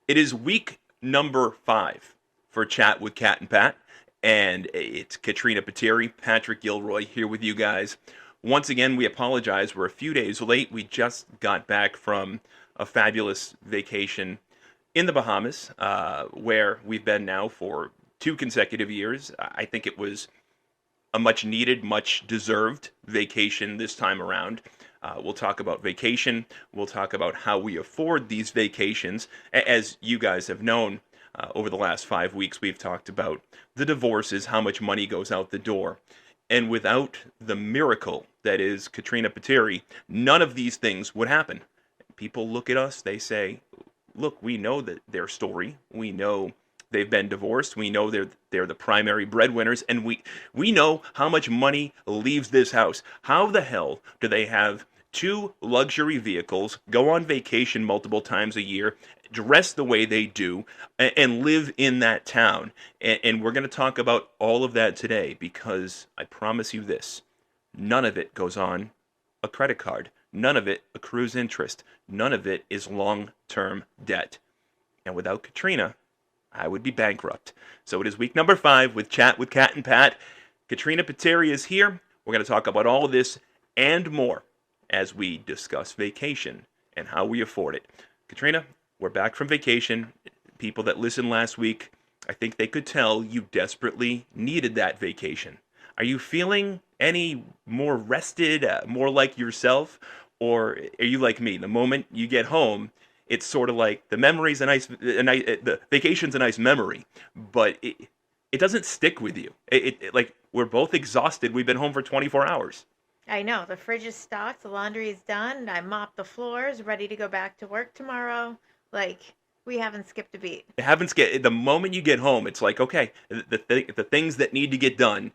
It is week number 5 for Chat with Cat and Pat, and it's Katrina Pateri, Patrick Gilroy here with you guys. Once again, we apologize. We're a few days late. We just got back from a fabulous vacation in the Bahamas, where we've been now for 2 consecutive years. I think it was a much needed, much deserved vacation this time around. We'll talk about vacation. We'll talk about how we afford these vacations. As you guys have known, over the last 5 weeks, we've talked about the divorces, how much money goes out the door. And without the miracle that is Katrina Pateri, none of these things would happen. People look at us, they say, look, we know that their story. We know they've been divorced. We know they're the primary breadwinners, and we know how much money leaves this house. How the hell do they have 2 luxury vehicles, go on vacation multiple times a year, dress the way they do, and live in that town? And we're going to talk about all of that today, because I promise you this: none of it goes on a credit card. None of it accrues interest. None of it is long-term debt. And without Katrina, I would be bankrupt. So it is week number 5 with Chat with Cat and Pat. Katrina Pateri is here. We're going to talk about all of this and more as we discuss vacation and how we afford it. Katrina, we're back from vacation. People that listened last week, I think they could tell you desperately needed that vacation. Are you feeling any more rested, more like yourself? Or are you like me? The moment you get home, it's sort of like the memory's the vacation's a nice memory, but it doesn't stick with you. Like, we're both exhausted. We've been home for 24 hours. I know. The fridge is stocked, the laundry is done, I mopped the floors, ready to go back to work tomorrow. Like, we haven't skipped a beat. It happens. The moment you get home, it's like, okay, the things that need to get done.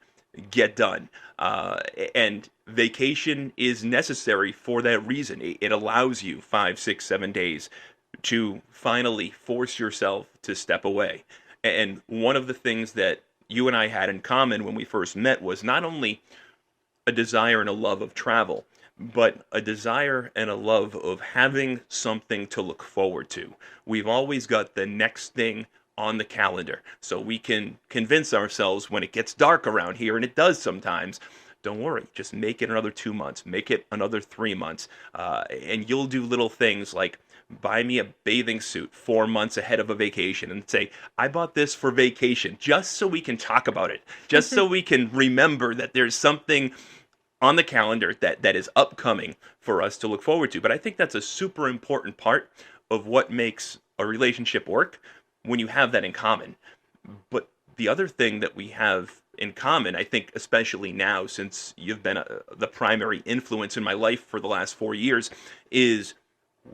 And vacation is necessary for that reason. It allows you 5, 6, 7 days to finally force yourself to step away. And one of the things that you and I had in common when we first met was not only a desire and a love of travel, but a desire and a love of having something to look forward to. We've always got the next thing on the calendar, so we can convince ourselves when it gets dark around here, and it does sometimes. Don't worry, just make it another 2 months, make it another 3 months, and you'll do little things like buy me a bathing suit 4 months ahead of a vacation and say, I bought this for vacation, just so we can talk about it, just so we can remember that there's something on the calendar that is upcoming for us to look forward to. But I think that's a super important part of what makes a relationship work, when you have that in common. But the other thing that we have in common, I think, especially now, since you've been the primary influence in my life for the last 4 years, is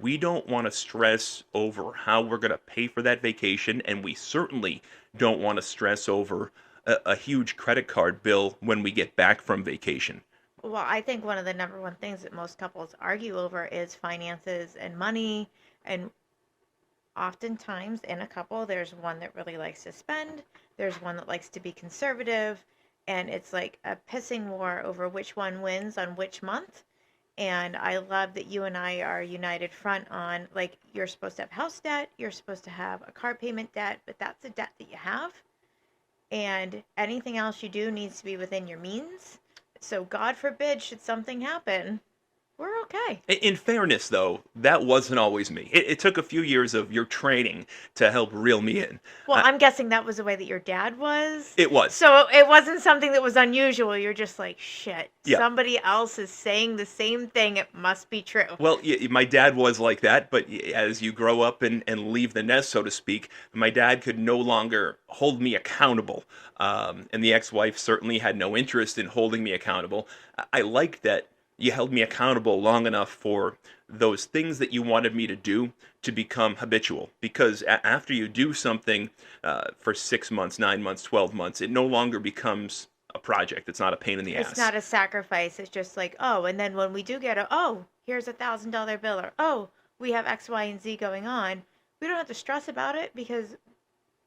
we don't want to stress over how we're going to pay for that vacation, and we certainly don't want to stress over a huge credit card bill when we get back from vacation. Well, I think one of the number one things that most couples argue over is finances and money. And oftentimes in a couple, there's one that really likes to spend, there's one that likes to be conservative, and it's like a pissing war over which one wins on which month. And I love that you and I are united front on, like, you're supposed to have house debt, you're supposed to have a car payment debt, but that's a debt that you have. And anything else you do needs to be within your means. So God forbid, should something happen, we're okay. In fairness, though, that wasn't always me. It took a few years of your training to help reel me in. Well, I'm guessing that was the way that your dad was. It was. So it wasn't something that was unusual. You're just like, shit, Yeah. somebody else is saying the same thing. It must be true. Well, my dad was like that, but as you grow up and leave the nest, so to speak, my dad could no longer hold me accountable. And the ex-wife certainly had no interest in holding me accountable. I like that you held me accountable long enough for those things that you wanted me to do to become habitual. Because after you do something for 6 months, 9 months, 12 months, it no longer becomes a project. It's not a pain in the ass. It's not a sacrifice. It's just like, oh, and then when we do get here's $1,000 bill, or, oh, we have X, Y, and Z going on, we don't have to stress about it because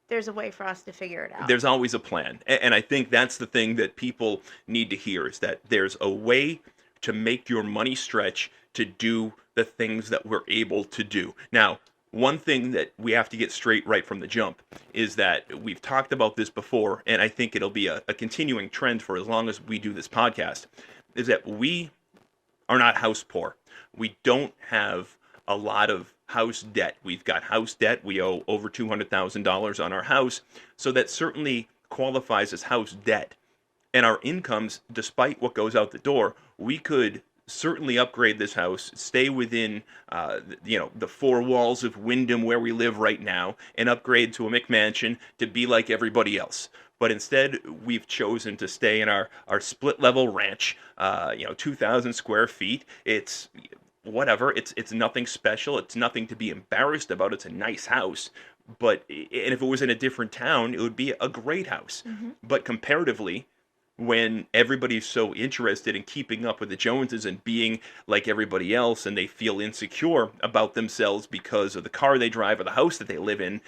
there's a way for us to figure it out. There's always a plan. And I think that's the thing that people need to hear, is that there's a way to make your money stretch to do the things that we're able to do. Now, one thing that we have to get straight right from the jump is that we've talked about this before, and I think it'll be a continuing trend for as long as we do this podcast, is that we are not house poor. We don't have a lot of house debt. We've got house debt. We owe over $200,000 on our house. So that certainly qualifies as house debt. And our incomes, despite what goes out the door, we could certainly upgrade this house, stay within, the four walls of Wyndham where we live right now, and upgrade to a McMansion to be like everybody else. But instead, we've chosen to stay in our split level ranch, 2,000 square feet. It's whatever. It's nothing special. It's nothing to be embarrassed about. It's a nice house. And if it was in a different town, it would be a great house. Mm-hmm. But comparatively, when everybody's so interested in keeping up with the Joneses and being like everybody else, and they feel insecure about themselves because of the car they drive or the house that they live in,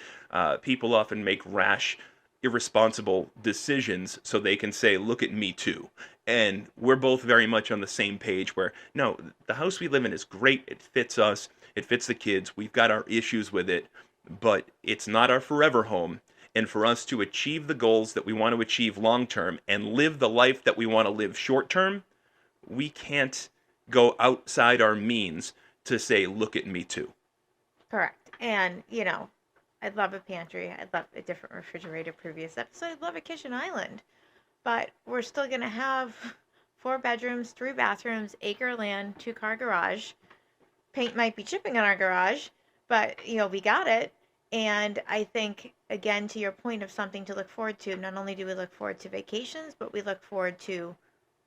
people often make rash, irresponsible decisions so they can say, look at me too. And we're both very much on the same page where, no, the house we live in is great. It fits us. It fits the kids. We've got our issues with it, but it's not our forever home. And for us to achieve the goals that we want to achieve long term and live the life that we want to live short term, we can't go outside our means to say, look at me too. Correct. And, I'd love a pantry. I'd love a different refrigerator previous episode. I'd love a kitchen island. But we're still going to have 4 bedrooms, 3 bathrooms, acre land, 2-car garage. Paint might be chipping on our garage, but, we got it. And I think, again, to your point of something to look forward to, not only do we look forward to vacations, but we look forward to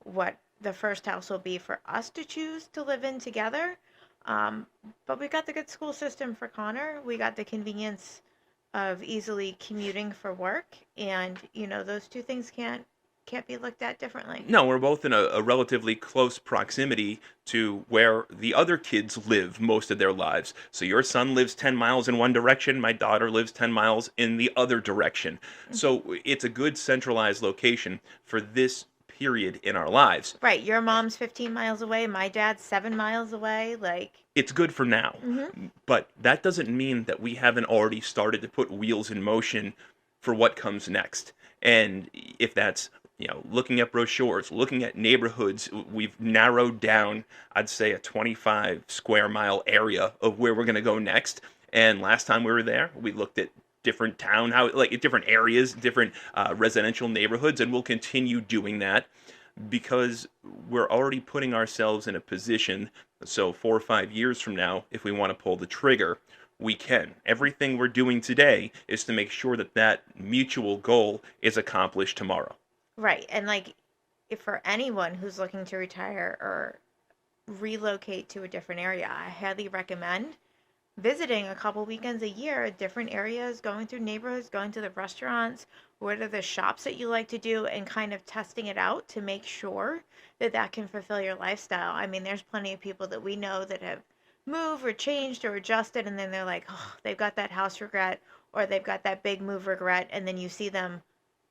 what the first house will be for us to choose to live in together. But we got the good school system for Connor. We got the convenience of easily commuting for work. And, those two things can't be looked at differently. No, we're both in a relatively close proximity to where the other kids live most of their lives. So your son lives 10 miles in one direction, my daughter lives 10 miles in the other direction. Mm-hmm. So it's a good centralized location for this period in our lives. Right, your mom's 15 miles away, my dad's 7 miles away, It's good for now. Mm-hmm. But that doesn't mean that we haven't already started to put wheels in motion for what comes next. And if that's looking at brochures, looking at neighborhoods, we've narrowed down, I'd say, a 25 square mile area of where we're going to go next. And last time we were there, we looked at different different areas, different residential neighborhoods, and we'll continue doing that because we're already putting ourselves in a position. So 4 or 5 years from now, if we want to pull the trigger, we can. Everything we're doing today is to make sure that that mutual goal is accomplished tomorrow. Right. And if for anyone who's looking to retire or relocate to a different area, I highly recommend visiting a couple weekends a year, different areas, going through neighborhoods, going to the restaurants, what are the shops that you like to do, and kind of testing it out to make sure that can fulfill your lifestyle. I mean, there's plenty of people that we know that have moved or changed or adjusted, and then they're like, oh, they've got that house regret or they've got that big move regret, and then you see them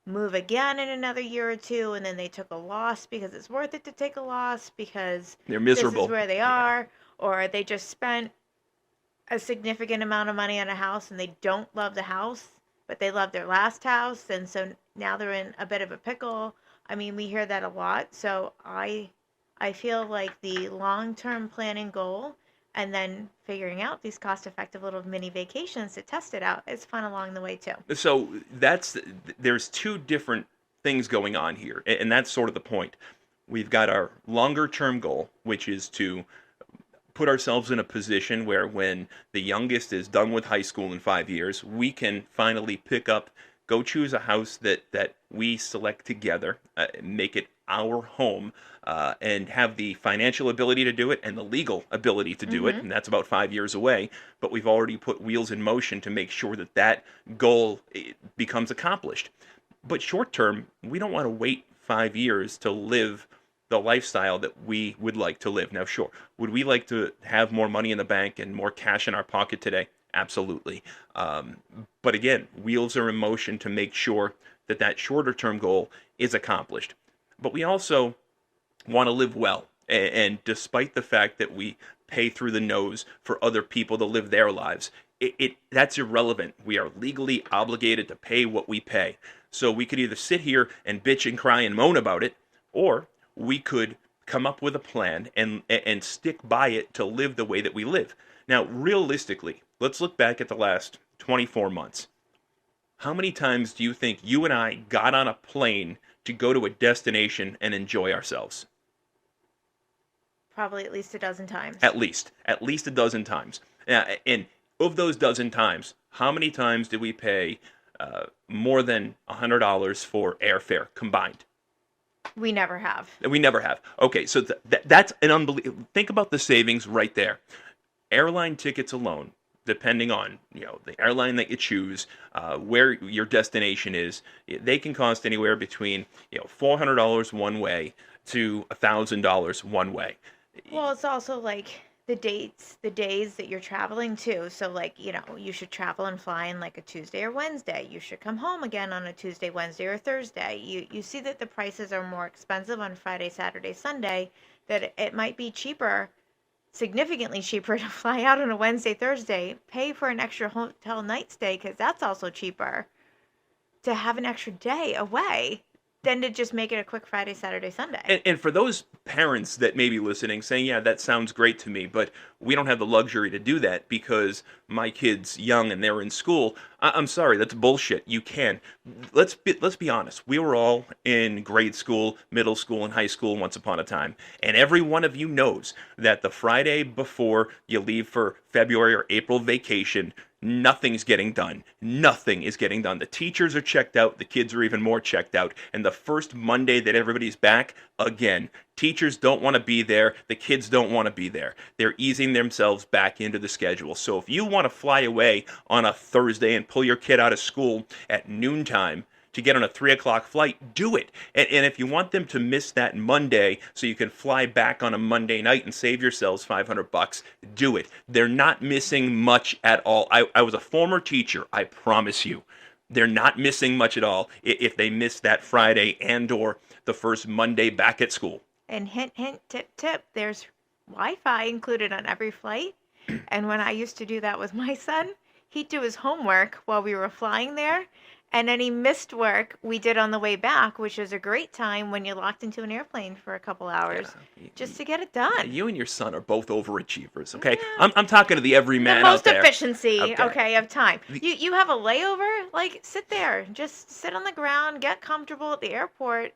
move again in another year or two, and then they took a loss because it's worth it to take a loss because they're miserable. This is where they are, or they just spent a significant amount of money on a house and they don't love the house, but they love their last house, and so now they're in a bit of a pickle. I mean, we hear that a lot. So I feel like the long-term planning goal and then figuring out these cost-effective little mini vacations to test it out is fun along the way too. So there's 2 different things going on here, and that's sort of the point. We've got our longer-term goal, which is to put ourselves in a position where when the youngest is done with high school in 5 years, we can finally go choose a house that we select together, make it our home, and have the financial ability to do it and the legal ability to do it. And that's about 5 years away. But we've already put wheels in motion to make sure that goal becomes accomplished. But short term, we don't want to wait 5 years to live the lifestyle that we would like to live. Now, sure, would we like to have more money in the bank and more cash in our pocket today? Absolutely. But again, wheels are in motion to make sure that shorter term goal is accomplished. But we also want to live well. And despite the fact that we pay through the nose for other people to live their lives, That's irrelevant. We are legally obligated to pay what we pay. So we could either sit here and bitch and cry and moan about it, or we could come up with a plan and stick by it to live the way that we live. Now, realistically, let's look back at the last 24 months. How many times do you think you and I got on a plane to go to a destination and enjoy ourselves? Probably at least a dozen times. At least a dozen times. And of those dozen times, how many times did we pay more than $100 for airfare combined? We never have. We never have. Okay, so that's an unbelievable. Think about the savings right there. Airline tickets alone, depending on the airline that you choose, where your destination is, they can cost anywhere between $400 one way to $1,000 one way. Well, it's also like the days that you're traveling to. So, like, you should travel and fly in like a Tuesday or Wednesday. You should come home again on a Tuesday, Wednesday, or Thursday. You see that the prices are more expensive on Friday, Saturday, Sunday, that it might be cheaper, significantly cheaper to fly out on a Wednesday, Thursday, pay for an extra hotel night stay because that's also cheaper to have an extra day away than to just make it a quick Friday, Saturday, Sunday. And for those parents that may be listening saying, yeah, that sounds great to me, but we don't have the luxury to do that because my kid's young and they're in school. I'm sorry, that's bullshit. You can. Let's be honest. We were all in grade school, middle school, and high school once upon a time. And every one of you knows that the Friday before you leave for February or April vacation, nothing's getting done. Nothing is getting done. The teachers are checked out. The kids are even more checked out. And the first Monday that everybody's back, again, teachers don't want to be there. The kids don't want to be there. They're easing themselves back into the schedule. So if you want to fly away on a Thursday and pull your kid out of school at noontime to get on a 3 o'clock flight, do it. And if you want them to miss that Monday so you can fly back on a Monday night and save yourselves $500, do it. They're not missing much at all. I was a former teacher, I promise you. They're not missing much at all if they miss that Friday and or the first Monday back at school. And hint, hint, tip, tip, there's Wi-Fi included on every flight. And when I used to do that with my son, he'd do his homework while we were flying there. And any missed work we did on the way back, which is a great time when you're locked into an airplane for a couple hours, just to get it done. You and your son are both overachievers, okay? Yeah. I'm talking to the everyman out there. The most efficiency, okay, of time. You have a layover, like, sit there. Just sit on the ground, get comfortable at the airport,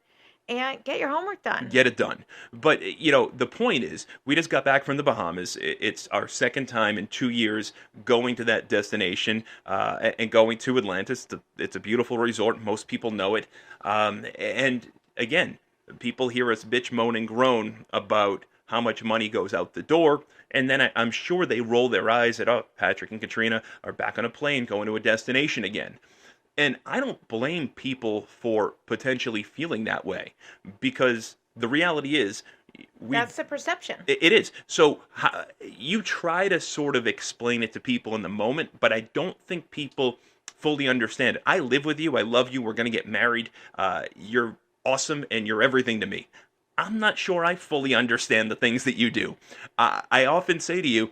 and get your homework done. Get it done. But, the point is, we just got back from the Bahamas. It's our second time in 2 years going to that destination and going to Atlantis. It's a beautiful resort. Most people know it. And, again, people hear us bitch, moan, and groan about how much money goes out the door. And then I'm sure they roll their eyes at, oh, Patrick and Katrina are back on a plane going to a destination again. And I don't blame people for potentially feeling that way because the reality is that's the perception. It is. So you try to sort of explain it to people in the moment, but I don't think people fully understand it. I live with you. I love you. We're going to get married. You're awesome and you're everything to me. I'm not sure I fully understand the things that you do. I often say to you,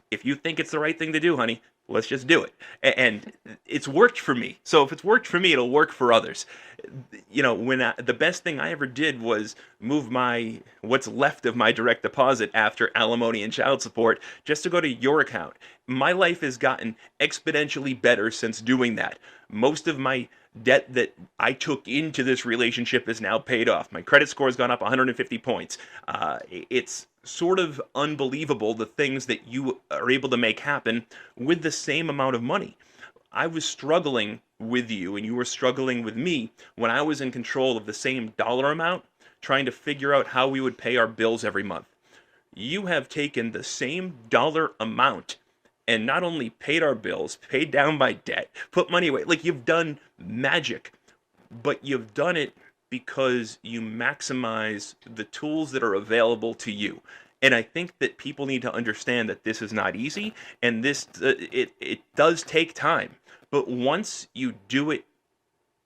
if you think it's the right thing to do, honey, let's just do it. And it's worked for me. So if it's worked for me, it'll work for others. The best thing I ever did was move what's left of my direct deposit after alimony and child support just to go to your account. My life has gotten exponentially better since doing that. Most of my debt that I took into this relationship is now paid off. My credit score has gone up 150 points. It's sort of unbelievable the things that you are able to make happen with the same amount of money. I was struggling with you and you were struggling with me when I was in control of the same dollar amount, trying to figure out how we would pay our bills every month. You have taken the same dollar amount and not only paid our bills, paid down my debt, put money away. Like, you've done magic, but you've done it because you maximize the tools that are available to you. And I think that people need to understand that this is not easy, and this it does take time. But once you do it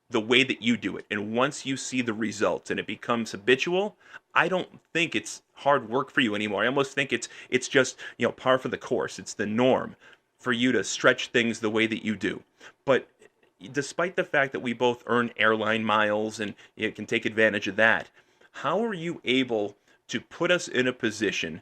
the way that you do it, and once you see the results and it becomes habitual, I don't think it's hard work for you anymore. I almost think it's just par for the course. It's the norm. for you to stretch things the way that you do. But despite the fact that we both earn airline miles and you can take advantage of that, how are you able to put us in a position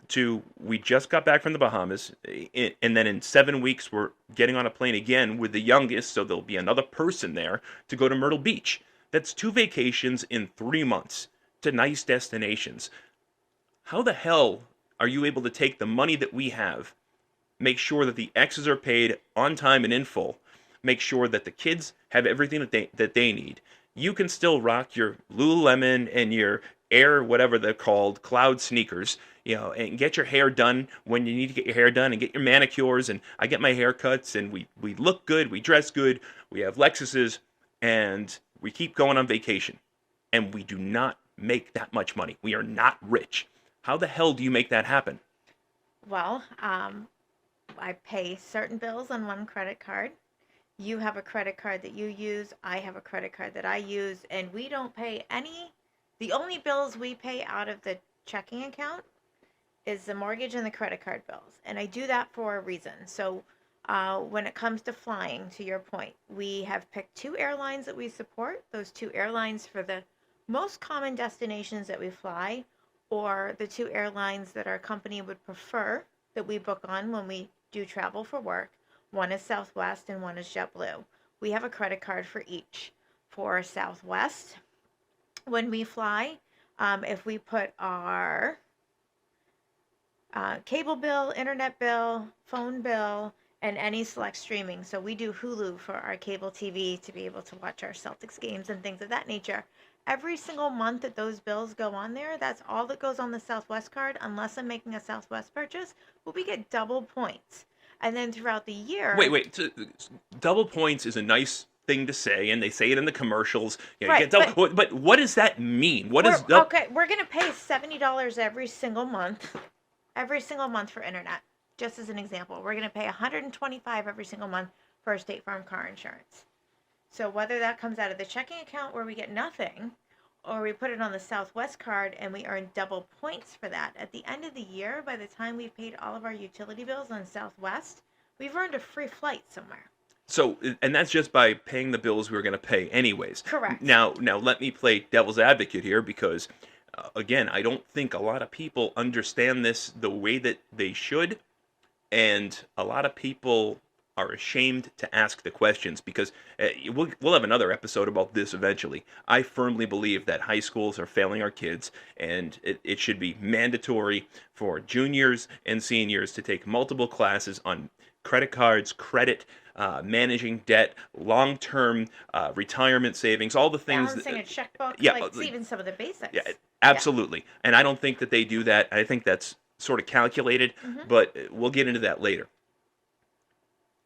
to, we just got back from the Bahamas, and then in 7 weeks we're getting on a plane again with the youngest, so there'll be another person there to go to Myrtle Beach. That's 2 vacations in 3 months to nice destinations. How the hell are you able to take the money that we have, make sure that the X's are paid on time and in full, make sure that the kids have everything that they need? You can still rock your Lululemon and your Air, whatever they're called, cloud sneakers, and get your hair done when you need to get your hair done, and get your manicures, and I get my haircuts, and we look good, we dress good, we have Lexuses, and we keep going on vacation, and we do not make that much money. We are not rich. How the hell do you make that happen? Well, I pay certain bills on one credit card. You have a credit card that you use. I have a credit card that I use, and we don't pay any. The only bills we pay out of the checking account is the mortgage and the credit card bills. And I do that for a reason. So when it comes to flying, to your point, we have picked 2 airlines that we support. Those 2 airlines for the most common destinations that we fly, or the 2 airlines that our company would prefer that we book on when we do travel for work. One is Southwest and one is JetBlue. We have a credit card for each. For Southwest, when we fly, if we put our cable bill, internet bill, phone bill, and any select streaming. So we do Hulu for our cable TV to be able to watch our Celtics games and things of that nature. Every single month that those bills go on there, that's all that goes on the Southwest card, unless I'm making a Southwest purchase, but we get double points. And then throughout the year... Wait. Double points is a nice thing to say, and they say it in the commercials. You right, get double, but what does that mean? Okay, we're going to pay $70 every single month for internet. Just as an example, we're going to pay $125 every single month for our State Farm car insurance. So whether that comes out of the checking account where we get nothing, or we put it on the Southwest card and we earn double points for that, at the end of the year, by the time we've paid all of our utility bills on Southwest, we've earned a free flight somewhere. So, and that's just by paying the bills we were going to pay anyways. Correct. Now let me play devil's advocate here, because again, I don't think a lot of people understand this the way that they should, and a lot of people are ashamed to ask the questions, because we'll have another episode about this eventually. I firmly believe that high schools are failing our kids, and it should be mandatory for juniors and seniors to take multiple classes on credit cards, credit, managing debt, long-term retirement savings, all the things. Balancing a checkbook, yeah, like even some of the basics. Yeah, absolutely. Yeah. And I don't think that they do that. I think that's sort of calculated, but we'll get into that later.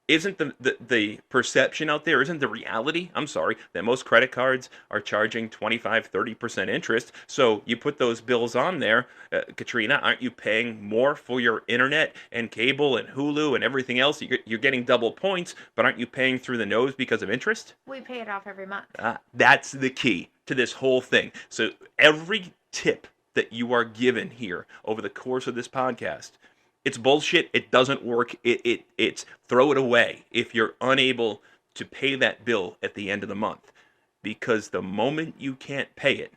Isn't the perception out there, isn't the reality, I'm sorry, that most credit cards are charging 25-30% interest? So you put those bills on there, Katrina, aren't you paying more for your internet and cable and Hulu and everything else? You're getting double points, but aren't you paying through the nose because of interest? We pay it off every month. That's the key to this whole thing. So every tip that you are given here over the course of this podcast, it's bullshit. It doesn't work. It's throw it away if you're unable to pay that bill at the end of the month. Because the moment you can't pay it,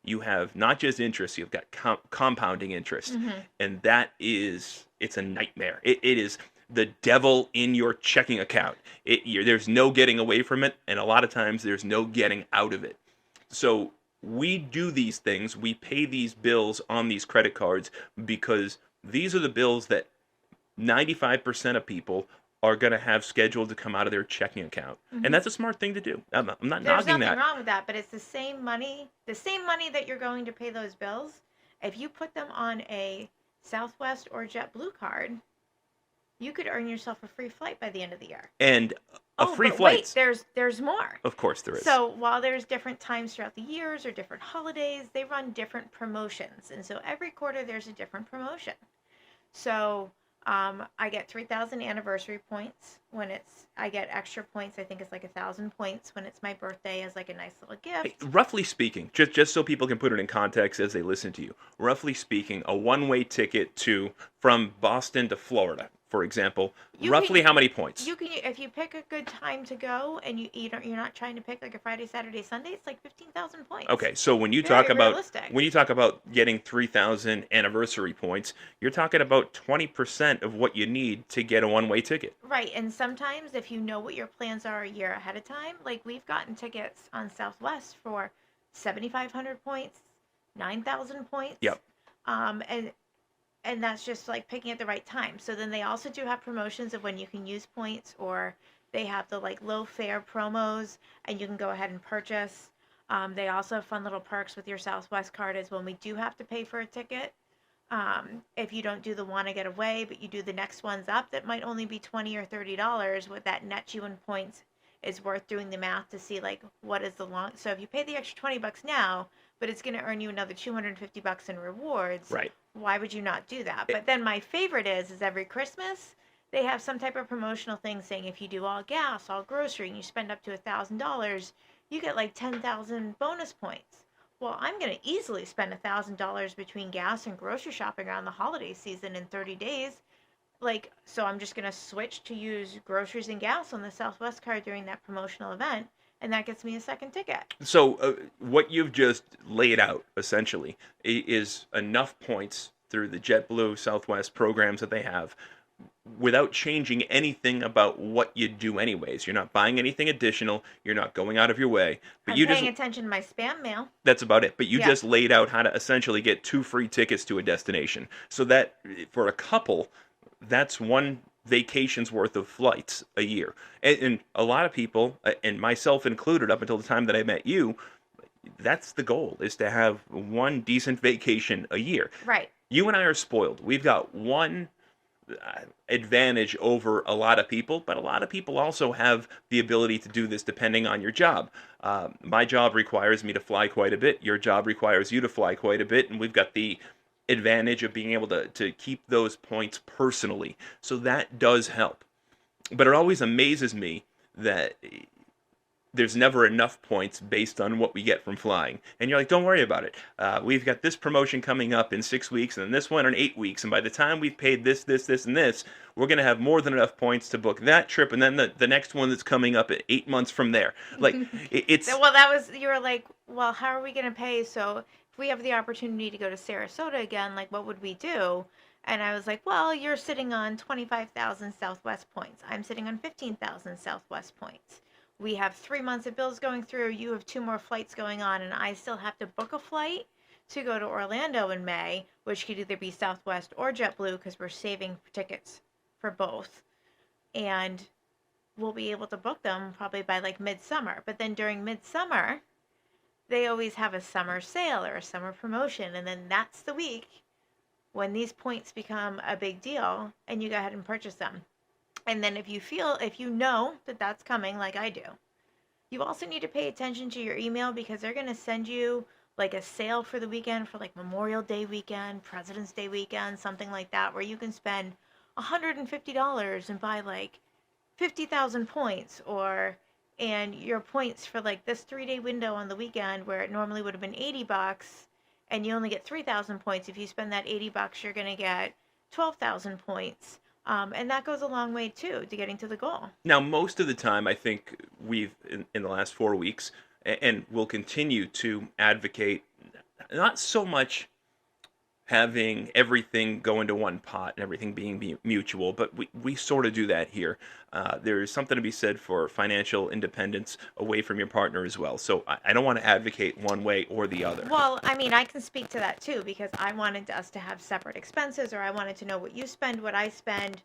you have not just interest, you've got compounding interest. And that it's a nightmare. It is the devil in your checking account. There's no getting away from it, and a lot of times there's no getting out of it. So we do these things. We pay these bills on these credit cards because these are the bills that 95% of people are going to have scheduled to come out of their checking account. And that's a smart thing to do. I'm not knocking that. There's nothing wrong with that, but it's the same money that you're going to pay those bills. If you put them on a Southwest or JetBlue card, you could earn yourself a free flight by the end of the year. And free flight. Wait, there's more. Of course there is. So while there's different times throughout the years or different holidays, they run different promotions. And so every quarter there's a different promotion. So I get 3,000 anniversary points when I get extra points. I think it's like 1,000 points when it's my birthday as like a nice little gift. Hey, roughly speaking, just so people can put it in context as they listen to you, roughly speaking, a one-way ticket from Boston to Florida for example, You roughly can how many points? you can if you pick a good time to go and you're not trying to pick like a Friday, Saturday, Sunday, it's like 15,000 points. Okay, so when you talk Very about realistic. getting 3,000 anniversary points, you're talking about 20% of what you need to get a one-way ticket. Right, and sometimes if you know what your plans are a year ahead of time, like we've gotten tickets on Southwest for 7,500 points, 9,000 points, Yep. um, and and that's just like picking at the right time. So then they also do have promotions of when you can use points, or they have the like low fare promos, and you can go ahead and purchase. They also have fun little perks with your Southwest card, is when we do have to pay for a ticket. If you don't do the want to get away, but you do the next ones up, that might only be $20 or $30. What that nets you in points is worth doing the math to see like what is the long. So if you pay the extra $20 now, but it's going to earn you another $250 in rewards, Right. why would you not do that? It- But then my favorite is every Christmas they have some type of promotional thing saying if you do all gas, all grocery, and you spend up to $1,000, you get like 10,000 bonus points. Well, I'm going to easily spend $1,000 between gas and grocery shopping around the holiday season in 30 days. Like, so I'm just going to switch to use groceries and gas on the Southwest card during that promotional event, and that gets me a second ticket. So what you've just laid out essentially is enough points through the JetBlue Southwest programs that they have without changing anything about what you do anyways. You're not buying anything additional, you're not going out of your way, but I'm you just paying attention to my spam mail. that's about it. But you Yeah. just laid out how to essentially get 2 free tickets to a destination. So that for a couple, that's one vacation's worth of flights a year. And a lot of people, and myself included, up until the time that I met you, that's the goal, is to have one decent vacation a year. Right. You and I are spoiled. We've got one advantage over a lot of people, but a lot of people also have the ability to do this depending on your job. My job requires me to fly quite a bit. Your job requires you to fly quite a bit, and we've got the advantage of being able to keep those points personally. So that does help. But it always amazes me that there's never enough points based on what we get from flying. And you're like, don't worry about it. We've got this promotion coming up in 6 weeks, and then this one in 8 weeks. And by the time we've paid this, and this, we're going to have more than enough points to book that trip, and then the next one that's coming up at 8 months from there. Like, it's Well, that was, you were like, well, how are we going to pay? So if we have the opportunity to go to Sarasota again, like, what would we do? And I was like, well, you're sitting on 25,000 Southwest points. I'm sitting on 15,000 Southwest points. We have 3 months of bills going through. You have 2 more flights going on, and I still have to book a flight to go to Orlando in May, which could either be Southwest or JetBlue because we're saving tickets for both. And we'll be able to book them probably by like midsummer. But then during midsummer, they always have a summer sale or a summer promotion. And then that's the week when these points become a big deal and you go ahead and purchase them. And then if you know that that's coming, like I do, you also need to pay attention to your email because they're going to send you like a sale for the weekend for like Memorial Day weekend, President's Day weekend, something like that, where you can spend $150 and buy like 50,000 points, or and your points for like this 3-day window on the weekend where it normally would have been $80 and you only get 3,000 points. If you spend that $80, you're going to get 12,000 points. And that goes a long way too to getting to the goal. now most of the time I think we've in the last 4 weeks, and will continue to advocate not so much having everything go into one pot and everything being mutual, but we sort of do that here. There's something to be said for financial independence away from your partner as well. So I don't want to advocate one way or the other. Well, I mean, I can speak to that too because I wanted us to have separate expenses, or I wanted to know what you spend, what I spend.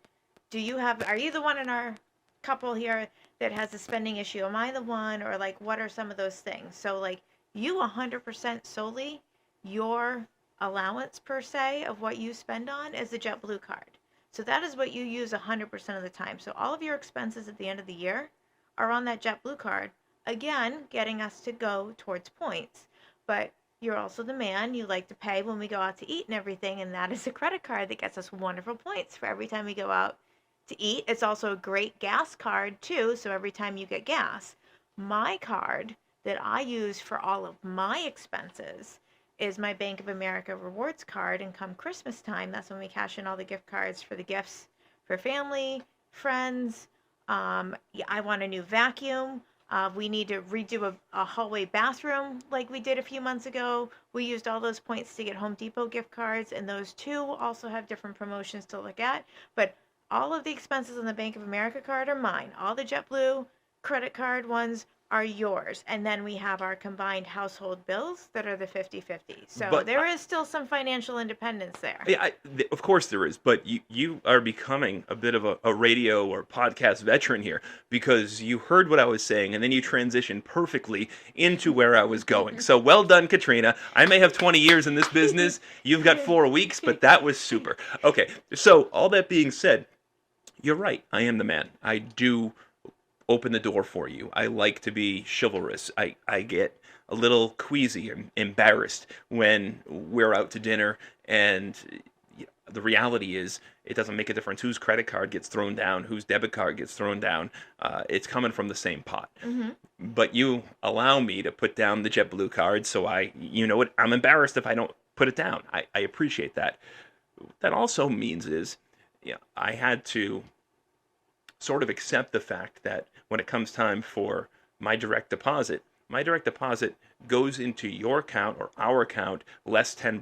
Are you the one in our couple here that has a spending issue? Am I the one, or like what are some of those things? So like you 100% solely your allowance per se of what you spend on is the JetBlue card. So that is what you use 100% of the time. So all of your expenses at the end of the year are on that JetBlue card. Again, getting us to go towards points. But you're also the man. You like to pay when we go out to eat and everything. And that is a credit card that gets us wonderful points for every time we go out to eat. It's also a great gas card too. So every time you get gas, my card that I use for all of my expenses is my Bank of America rewards card. And come Christmas time, that's when we cash in all the gift cards for the gifts for family, friends. Yeah, I want a new vacuum. We need to redo a hallway bathroom like we did a few months ago. We used all those points to get Home Depot gift cards, and those too also have different promotions to look at. But all of the expenses on the Bank of America card are mine. All the JetBlue credit card ones are yours. And then we have our combined household bills that are the 50-50. So But there is still some financial independence there. yeah, of course there is, but you are becoming a bit of a radio or podcast veteran here because you heard what I was saying and then you transitioned perfectly into where I was going. So well done, Katrina. I may have 20 years in this business. You've got 4 weeks, but that was super. Okay, so all that being said, you're right. I am the man. I do open the door for you. I like to be chivalrous. I get a little queasy and embarrassed when we're out to dinner and the reality is it doesn't make a difference whose credit card gets thrown down, whose debit card gets thrown down. It's coming from the same pot. Mm-hmm. But you allow me to put down the JetBlue card, so you know what? I'm embarrassed if I don't put it down. I appreciate that. That also means is, I had to sort of accept the fact that when it comes time for my direct deposit goes into your account or our account less $10.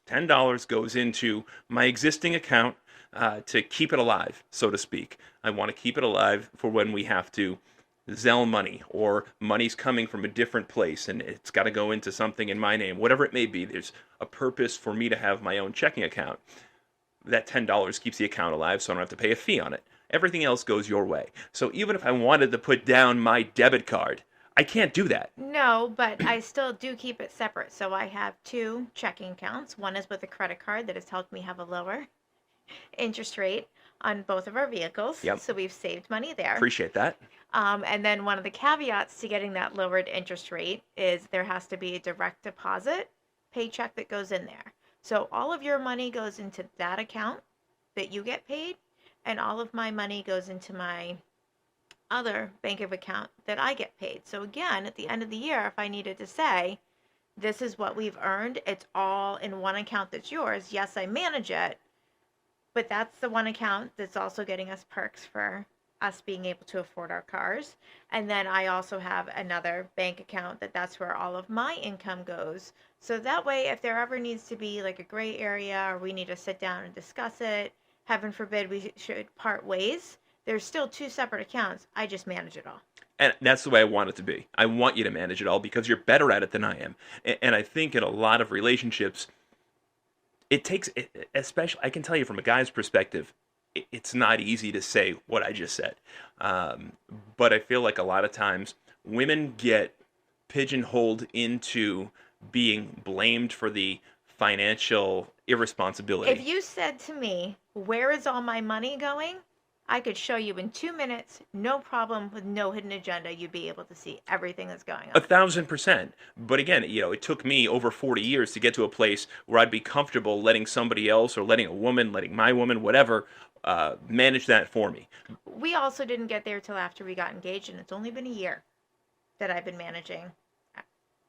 $10 goes into my existing account to keep it alive, so to speak. I want to keep it alive for when we have to Zelle money or money's coming from a different place and it's got to go into something in my name, whatever it may be. There's a purpose for me to have my own checking account. That $10 keeps the account alive so I don't have to pay a fee on it. Everything else goes your way. So even if I wanted to put down my debit card, I can't do that. No, but I still do keep it separate. So I have two checking accounts. One is with a credit card that has helped me have a lower interest rate on both of our vehicles. Yep. So we've saved money there. Appreciate that. And then one of the caveats to getting that lowered interest rate is there has to be a direct deposit paycheck that goes in there. So all of your money goes into that account that you get paid, and all of my money goes into my other bank of account that I get paid. So again, at the end of the year, if I needed to say, this is what we've earned, it's all in one account that's yours. Yes, I manage it, but that's the one account that's also getting us perks for us being able to afford our cars. And then I also have another bank account that's where all of my income goes. So that way, if there ever needs to be like a gray area or we need to sit down and discuss it, heaven forbid we should part ways, there's still two separate accounts. I just manage it all. And that's the way I want it to be. I want you to manage it all because you're better at it than I am. And I think in a lot of relationships, it takes, especially, I can tell you from a guy's perspective, it's not easy to say what I just said. But I feel like a lot of times women get pigeonholed into being blamed for the financial irresponsibility. If you said to me, where is all my money going? I could show you in 2 minutes, no problem, with no hidden agenda. You'd be able to see everything that's going on. 1,000%. But again, it took me over 40 years to get to a place where I'd be comfortable letting somebody else or letting a woman, letting my woman, whatever, manage that for me. We also didn't get there till after we got engaged, and it's only been a year that I've been managing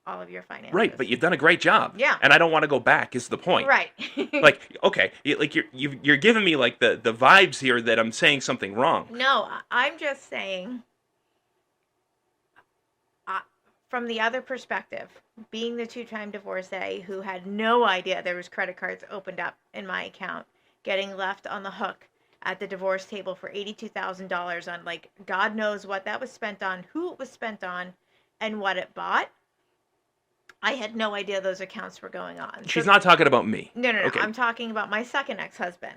all of your finances. Right, but you've done a great job. Yeah. And I don't want to go back is the point. Right. Like, okay, like you're giving me like the vibes here that I'm saying something wrong. No, I'm just saying, from the other perspective, being the two-time divorcee who had no idea there was credit cards opened up in my account, getting left on the hook at the divorce table for $82,000 on, like, God knows what that was spent on, who it was spent on, and what it bought. I had no idea those accounts were going on. She's not talking about me. No. Okay. I'm talking about my second ex-husband.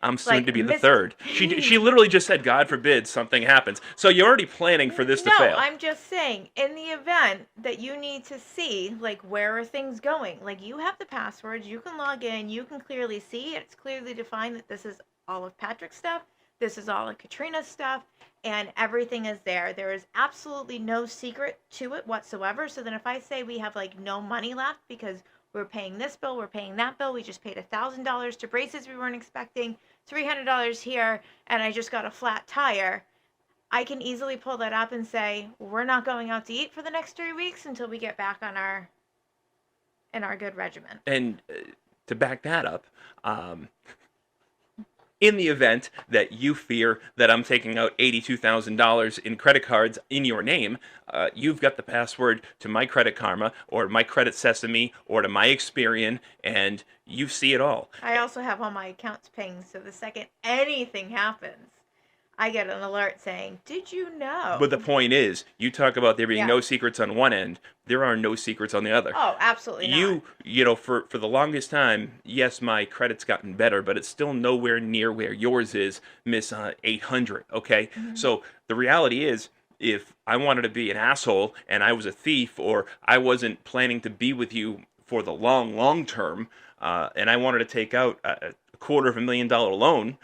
I'm soon to be the third. She literally just said, God forbid something happens. So you're already planning for this to fail. No, I'm just saying, in the event that you need to see, like, where are things going? Like, you have the passwords, you can log in, you can clearly see, it's clearly defined that this is all of Patrick's stuff, this is all of Katrina's stuff, and everything is there. There is absolutely no secret to it whatsoever. So then if I say we have, like, no money left because we're paying this bill, we're paying that bill, we just paid $1,000 to braces we weren't expecting, $300 here, and I just got a flat tire, I can easily pull that up and say, we're not going out to eat for the next 3 weeks until we get back on our good regimen. And to back that up, in the event that you fear that I'm taking out $82,000 in credit cards in your name, you've got the password to my Credit Karma or my Credit Sesame or to my Experian, and you see it all. I also have all my accounts pinged, so the second anything happens, I get an alert saying, "Did you know?" But the point is, you talk about there being Yeah. no secrets on one end, there are no secrets on the other. Oh, absolutely not. For the longest time, yes, my credit's gotten better, but it's still nowhere near where yours is, Miss 800, okay? Mm-hmm. So the reality is, if I wanted to be an asshole and I was a thief or I wasn't planning to be with you for the long, long term, and I wanted to take out a $250,000 loan,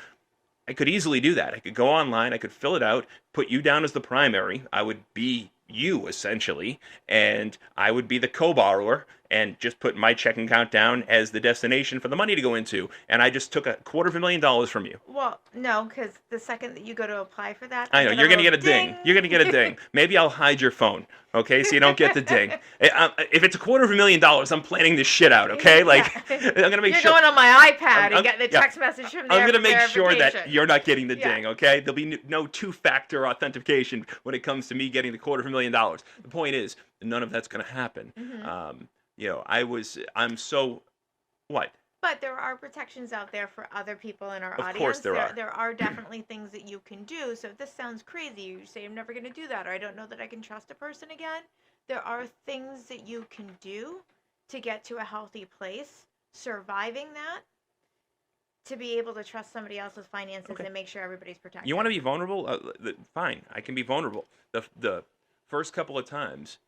I could easily do that. I could go online, I could fill it out, put you down as the primary. I would be you essentially, and I would be the co-borrower and just put my checking account down as the destination for the money to go into. And I just took $250,000 from you. Well, no, because the second that you go to apply for that, I know, you're going to get a ding. ding. You're going to get a ding. Maybe I'll hide your phone, okay, so you don't get the ding. If it's $250,000, I'm planning this shit out, okay? Like, Yeah. I'm going to make You're sure. going on my iPad I'm- and getting the yeah. text message from there. I'm going to for make sure that verification. you're not getting the Yeah. ding, okay? There'll be no two-factor authentication when it comes to me getting the $250,000. The point is, none of that's going to happen. Mm-hmm. I'm so, what? But there are protections out there for other people in our Of audience. course there are. There are definitely things that you can do. So if this sounds crazy, you say, I'm never going to do that, or I don't know that I can trust a person again. There are things that you can do to get to a healthy place, surviving that, to be able to trust somebody else's finances Okay. and make sure everybody's protected. You want to be vulnerable? Fine, I can be vulnerable. The first couple of times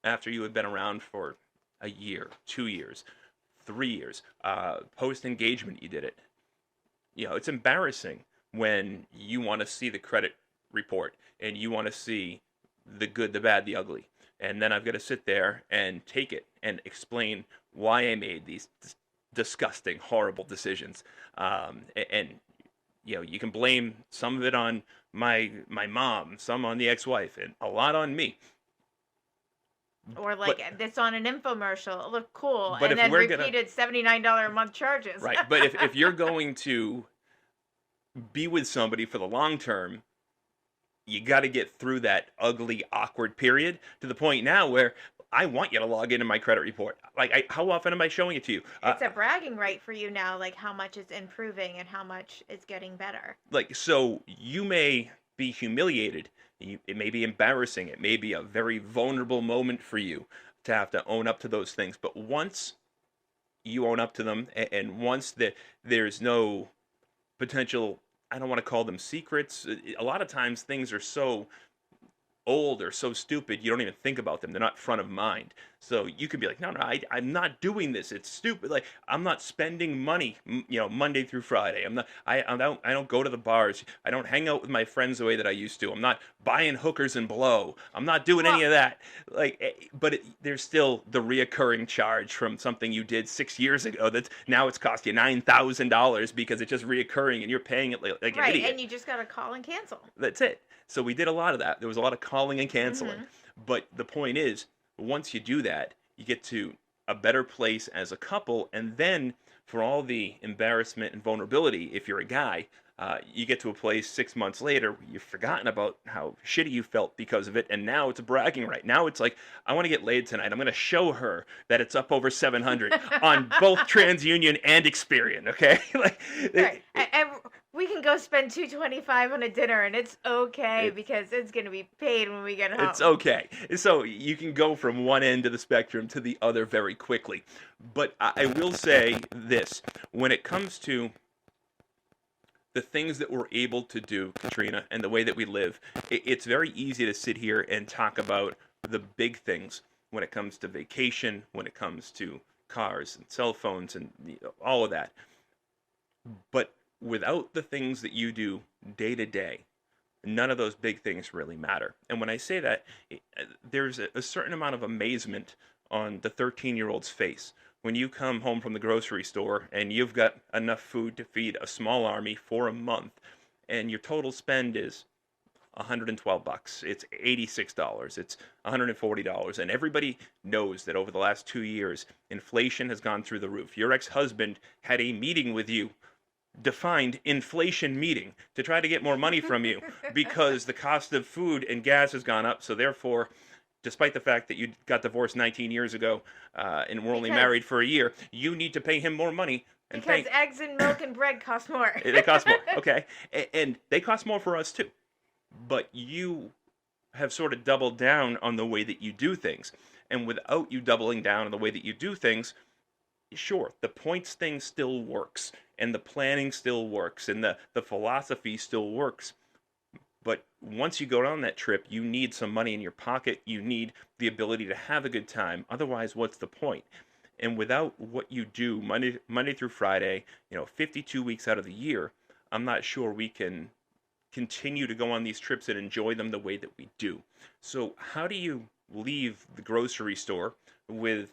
after you had been around for a year, 2 years, 3 years, post engagement, you did it. It's embarrassing when you want to see the credit report and you want to see the good, the bad, the ugly. And then I've got to sit there and take it and explain why I made these disgusting, horrible decisions. And you can blame some of it on my mom, some on the ex-wife, and a lot on me. Or like it's on an infomercial, it looked cool, But and if then we're repeated $79 a month charges. Right, but if you're going to be with somebody for the long term, you got to get through that ugly, awkward period to the point now where I want you to log into my credit report. Like, how often am I showing it to you? It's a bragging right for you now, like how much it's improving and how much it's getting better. So you may be humiliated. It may be embarrassing. It may be a very vulnerable moment for you to have to own up to those things. But once you own up to them, and once there's no potential, I don't want to call them secrets. A lot of times things are so old or so stupid you don't even think about them. They're not front of mind. So you could be like, no, I'm not doing this. It's stupid. Like, I'm not spending money, Monday through Friday. I don't go to the bars. I don't hang out with my friends the way that I used to. I'm not buying hookers and blow. I'm not doing any of that. But there's still the reoccurring charge from something you did 6 years ago that's now it's cost you $9,000 because it's just reoccurring and you're paying it like an Right, idiot. and you just got to call and cancel. That's it. So we did a lot of that. There was a lot of calling and canceling. Mm-hmm. But the point is, once you do that, you get to a better place as a couple. And then for all the embarrassment and vulnerability, if you're a guy, you get to a place 6 months later where you've forgotten about how shitty you felt because of it. And now it's a bragging right. Now it's like, I want to get laid tonight. I'm going to show her that it's up over 700 on both TransUnion and Experian. Okay. Right. And we can go spend $225 on a dinner, and it's okay because it's going to be paid when we get home. It's okay. So you can go from one end of the spectrum to the other very quickly. But I will say this. When it comes to the things that we're able to do, Katrina, and the way that we live, it's very easy to sit here and talk about the big things when it comes to vacation, when it comes to cars and cell phones and all of that. But without the things that you do day to day, none of those big things really matter. And when I say that, there's a certain amount of amazement on the 13-year-old's face when you come home from the grocery store and you've got enough food to feed a small army for a month, and your total spend is $112. It's $86. It's $140. And everybody knows that over the last 2 years, inflation has gone through the roof. Your ex-husband had a meeting with you defined inflation meeting to try to get more money from you because the cost of food and gas has gone up. So therefore, despite the fact that you got divorced 19 years ago and were only because married for a year, you need to pay him more money and because pay. eggs and milk and bread cost more. They cost more, okay, and they cost more for us too. But you have sort of doubled down on the way that you do things, and without you doubling down on the way that you do things, sure, the points thing still works, and the planning still works, and the philosophy still works. But once you go on that trip, you need some money in your pocket. You need the ability to have a good time. Otherwise, what's the point? And without what you do Monday through Friday, 52 weeks out of the year, I'm not sure we can continue to go on these trips and enjoy them the way that we do. So, how do you leave the grocery store with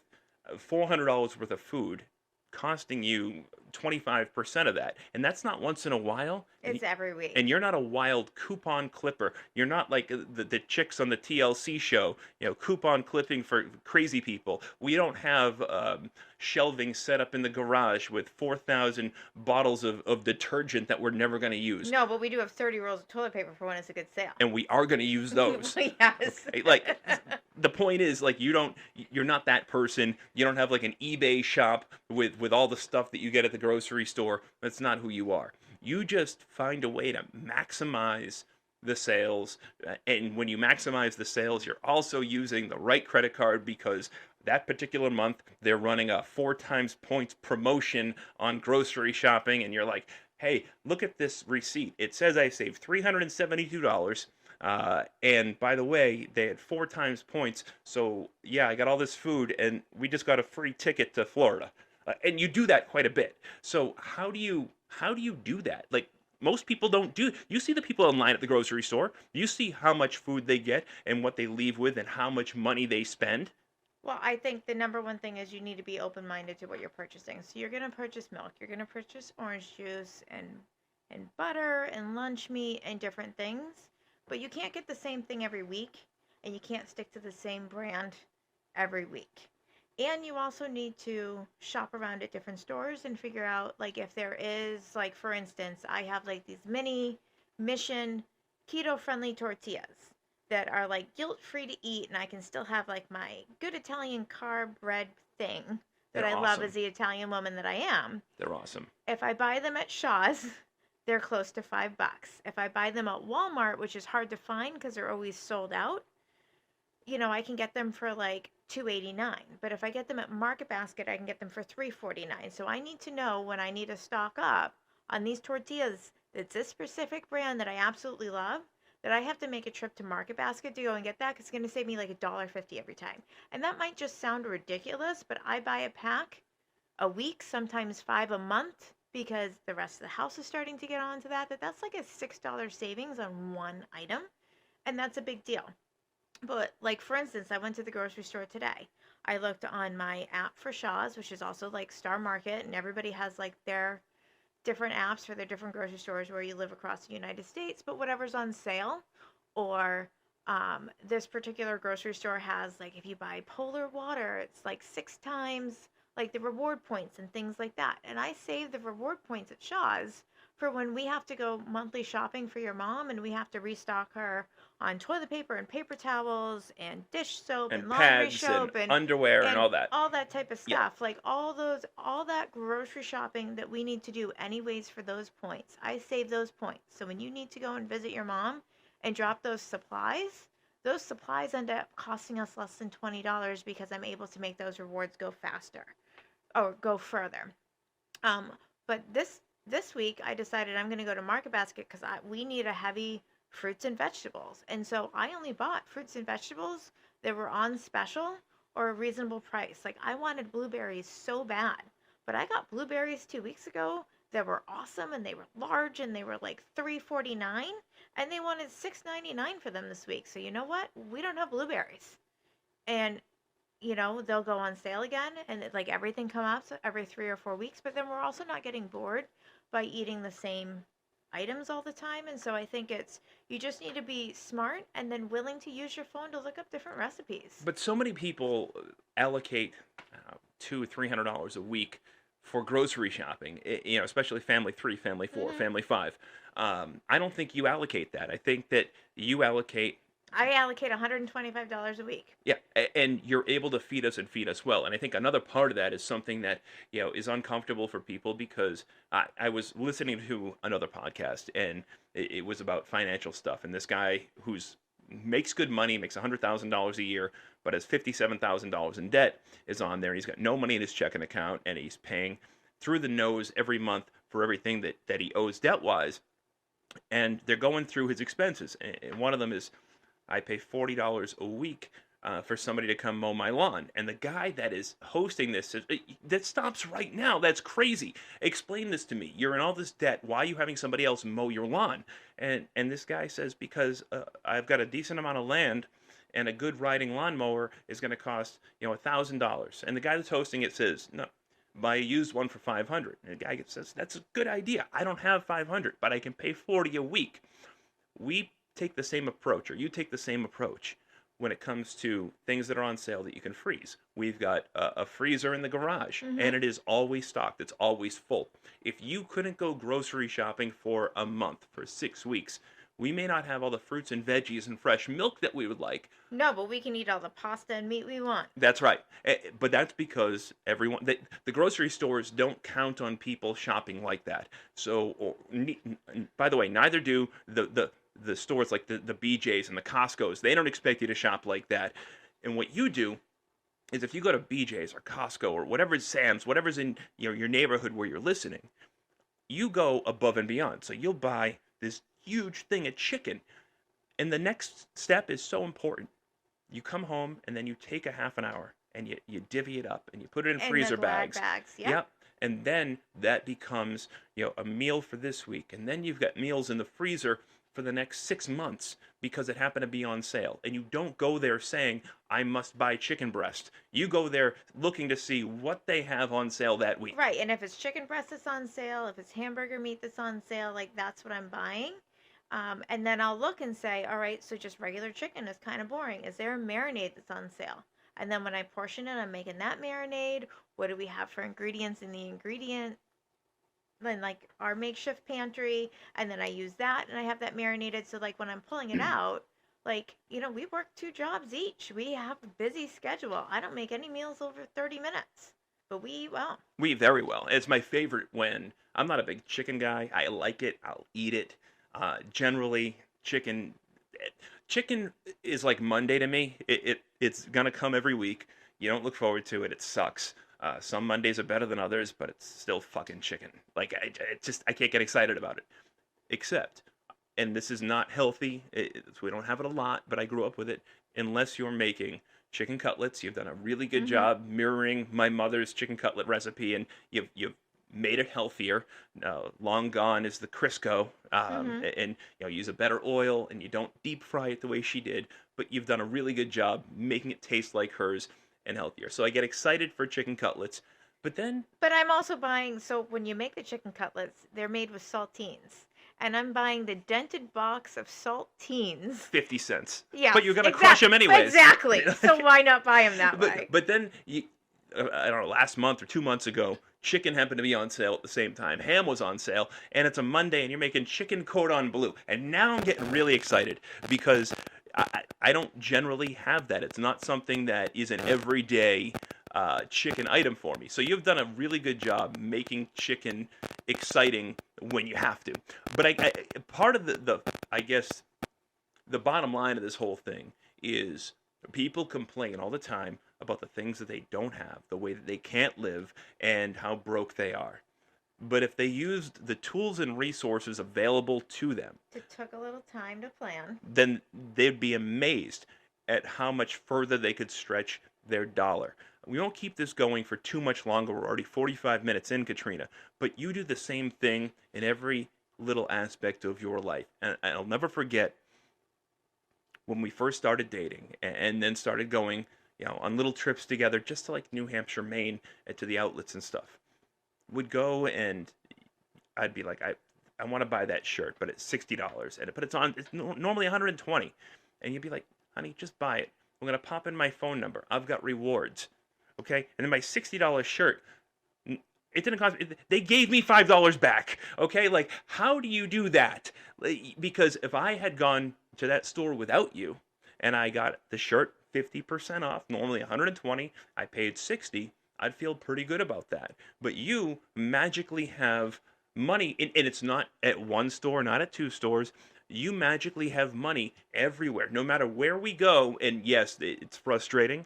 $400 worth of food costing you 25% of that? And that's not once in a while. It's every week. And you're not a wild coupon clipper. You're not like the chicks on the TLC show, coupon clipping for crazy people. We don't have shelving set up in the garage with 4,000 bottles of detergent that we're never going to use. No, but we do have 30 rolls of toilet paper for when it's a good sale. And we are going to use those. Yes. Okay? Like, the point is, like, you're not that person. You don't have like an eBay shop with all the stuff that you get at the grocery store. That's not who you are. You just find a way to maximize the sales. And when you maximize the sales, you're also using the right credit card because that particular month they're running a 4 times points promotion on grocery shopping. And you're like, hey, look at this receipt. It says I saved $372. And by the way, they had 4 times points. So yeah, I got all this food and we just got a free ticket to Florida. And you do that quite a bit. So how do you do that? Like, most people don't do. You see the people in line at the grocery store. You see how much food they get and what they leave with and how much money they spend. Well, I think the number one thing is you need to be open-minded to what you're purchasing. So you're going to purchase milk, you're going to purchase orange juice and butter and lunch meat and different things, but you can't get the same thing every week and you can't stick to the same brand every week. And you also need to shop around at different stores and figure out, like, if there is, like, for instance, I have, like, these mini Mission keto-friendly tortillas that are, like, guilt-free to eat, and I can still have, like, my good Italian carb bread thing that They're I love awesome. as the Italian woman that I am. They're awesome. If I buy them at Shaw's, they're close to $5. If I buy them at Walmart, which is hard to find because they're always sold out, I can get them for like $2.89. But if I get them at Market Basket, I can get them for $3.49. So I need to know when I need to stock up on these tortillas that's this specific brand that I absolutely love, that I have to make a trip to Market Basket to go and get that because it's going to save me like $1.50 every time. And that might just sound ridiculous, but I buy a pack a week, sometimes 5 a month, because the rest of the house is starting to get onto that's like a $6 savings on one item, and that's a big deal. But, like, for instance, I went to the grocery store today. I looked on my app for Shaw's, which is also like Star Market, and everybody has like their different apps for their different grocery stores where you live across the United States, but whatever's on sale. Or this particular grocery store has, like, if you buy Polar water, it's like 6 times like the reward points and things like that. And I save the reward points at Shaw's for when we have to go monthly shopping for your mom and we have to restock her on toilet paper and paper towels and dish soap and And laundry pads soap and underwear and all that. all that type of Yeah. stuff. Like all that grocery shopping that we need to do anyways for those points. I save those points. So when you need to go and visit your mom and drop those supplies end up costing us less than $20 because I'm able to make those rewards go faster or go further. But this week I decided I'm going to go to Market Basket because we need a heavy fruits and vegetables. And so I only bought fruits and vegetables that were on special or a reasonable price. Like, I wanted blueberries so bad, but I got blueberries 2 weeks ago that were awesome and they were large and they were like $3.49 and they wanted $6.99 for them this week. So you know what? We don't have blueberries. And they'll go on sale again and like everything comes out every 3 or 4 weeks, but then we're also not getting bored by eating the same items all the time. And so I think you just need to be smart and then willing to use your phone to look up different recipes. But so many people allocate $200-300 a week for grocery shopping, especially family 3, family 4, Hmm. family 5. I don't think you allocate that. I think that you allocate, I allocate $125 a week. yeah, and you're able to feed us and feed us well. And I think another part of that is something that, is uncomfortable for people because I was listening to another podcast and it was about financial stuff. And this guy who's makes good money, makes $100,000 a year, but has $57,000 in debt is on there. He's got no money in his checking account and he's paying through the nose every month for everything that he owes debt wise. And they're going through his expenses. And one of them is I pay $40 a week for somebody to come mow my lawn. And the guy that is hosting this says, that stops right now. That's crazy. Explain this to me. You're in all this debt. Why are you having somebody else mow your lawn? And this guy says, because I've got a decent amount of land and a good riding lawnmower is going to cost, $1,000. And the guy that's hosting it says, no, buy a used one for 500. And the guy says, that's a good idea. I don't have 500, but I can pay 40 a week. We take the same approach, or you take the same approach when it comes to things that are on sale that you can freeze. We've got a freezer in the garage, Hmm. and it is always stocked. It's always full. If you couldn't go grocery shopping for a month, for 6 weeks, we may not have all the fruits and veggies and fresh milk that we would like. No, but we can eat all the pasta and meat we want. That's right. But that's because the grocery stores don't count on people shopping like that. So, by the way, neither do the stores like the BJ's and the Costco's. They don't expect you to shop like that. And what you do is if you go to BJ's or Costco or whatever's Sam's, whatever's in your neighborhood where you're listening, you go above and beyond. So you'll buy this huge thing of chicken. And the next step is so important. You come home and then you take a half an hour and you divvy it up and you put it in And the freezer Glad bags. bags. Yep. Yep. And then that becomes, a meal for this week. And then you've got meals in the freezer for the next 6 months because it happened to be on sale. And you don't go there saying, I must buy chicken breast. You go there looking to see what they have on sale that week. Right. And if it's chicken breast that's on sale, if it's hamburger meat that's on sale, like that's what I'm buying. And then I'll look and say, all right, so just regular chicken is kind of boring. Is there a marinade that's on sale? And then when I portion it, I'm making that marinade. What do we have for ingredients in the ingredient? Then like our makeshift pantry, and then I use that, and I have that marinated. So like when I'm pulling it out, like we work 2 jobs each. We have a busy schedule. I don't make any meals over 30 minutes, but we eat well. We eat very well. It's my favorite when I'm not a big chicken guy. I like it. I'll eat it. Generally, chicken is like Monday to me. It's gonna come every week. You don't look forward to it. It sucks. Some Mondays are better than others, but it's still fucking chicken. Like I can't get excited about it. Except, and this is not healthy. We don't have it a lot, but I grew up with it. Unless you're making chicken cutlets, you've done a really good Hmm. job mirroring my mother's chicken cutlet recipe, and you've made it healthier. Long gone is the Crisco, Hmm. and use a better oil, and you don't deep fry it the way she did. But you've done a really good job making it taste like hers and healthier. So I get excited for chicken cutlets, but then But I'm also buying, so when you make the chicken cutlets, they're made with saltines. And I'm buying the dented box of saltines. 50 cents. Yes, But you're gonna crush them anyways. exactly. So why not buy them that way? But then I don't know, last month or 2 months ago, chicken happened to be on sale at the same time. Ham was on sale, and it's a Monday, and you're making chicken cordon bleu. And now I'm getting really excited because I don't generally have that. It's not something that is an everyday chicken item for me. So you've done a really good job making chicken exciting when you have to. But part of the I guess the bottom line of this whole thing is people complain all the time about the things that they don't have, the way that they can't live, and how broke they are. But if they used the tools and resources available to them, It took a little time to plan. then they'd be amazed at how much further they could stretch their dollar. We won't keep this going for too much longer. We're already 45 minutes in, Katrina. But you do the same thing in every little aspect of your life. And I'll never forget when we first started dating and then started going, on little trips together just to like New Hampshire, Maine, and to the outlets and stuff. Would go and I'd be like, I want to buy that shirt, but it's $60, but it's normally 120, and you'd be like, honey, just buy it. I'm gonna pop in my phone number. I've got rewards, okay? And then my $60 shirt, It didn't cost me. They gave me $5 back. Okay, like how do you do that? Because if I had gone to that store without you, and I got the shirt 50% off, normally 120, I paid 60. I'd feel pretty good about that. But you magically have money, and it's not at one store, not at two stores. You magically have money everywhere, no matter where we go. And yes, it's frustrating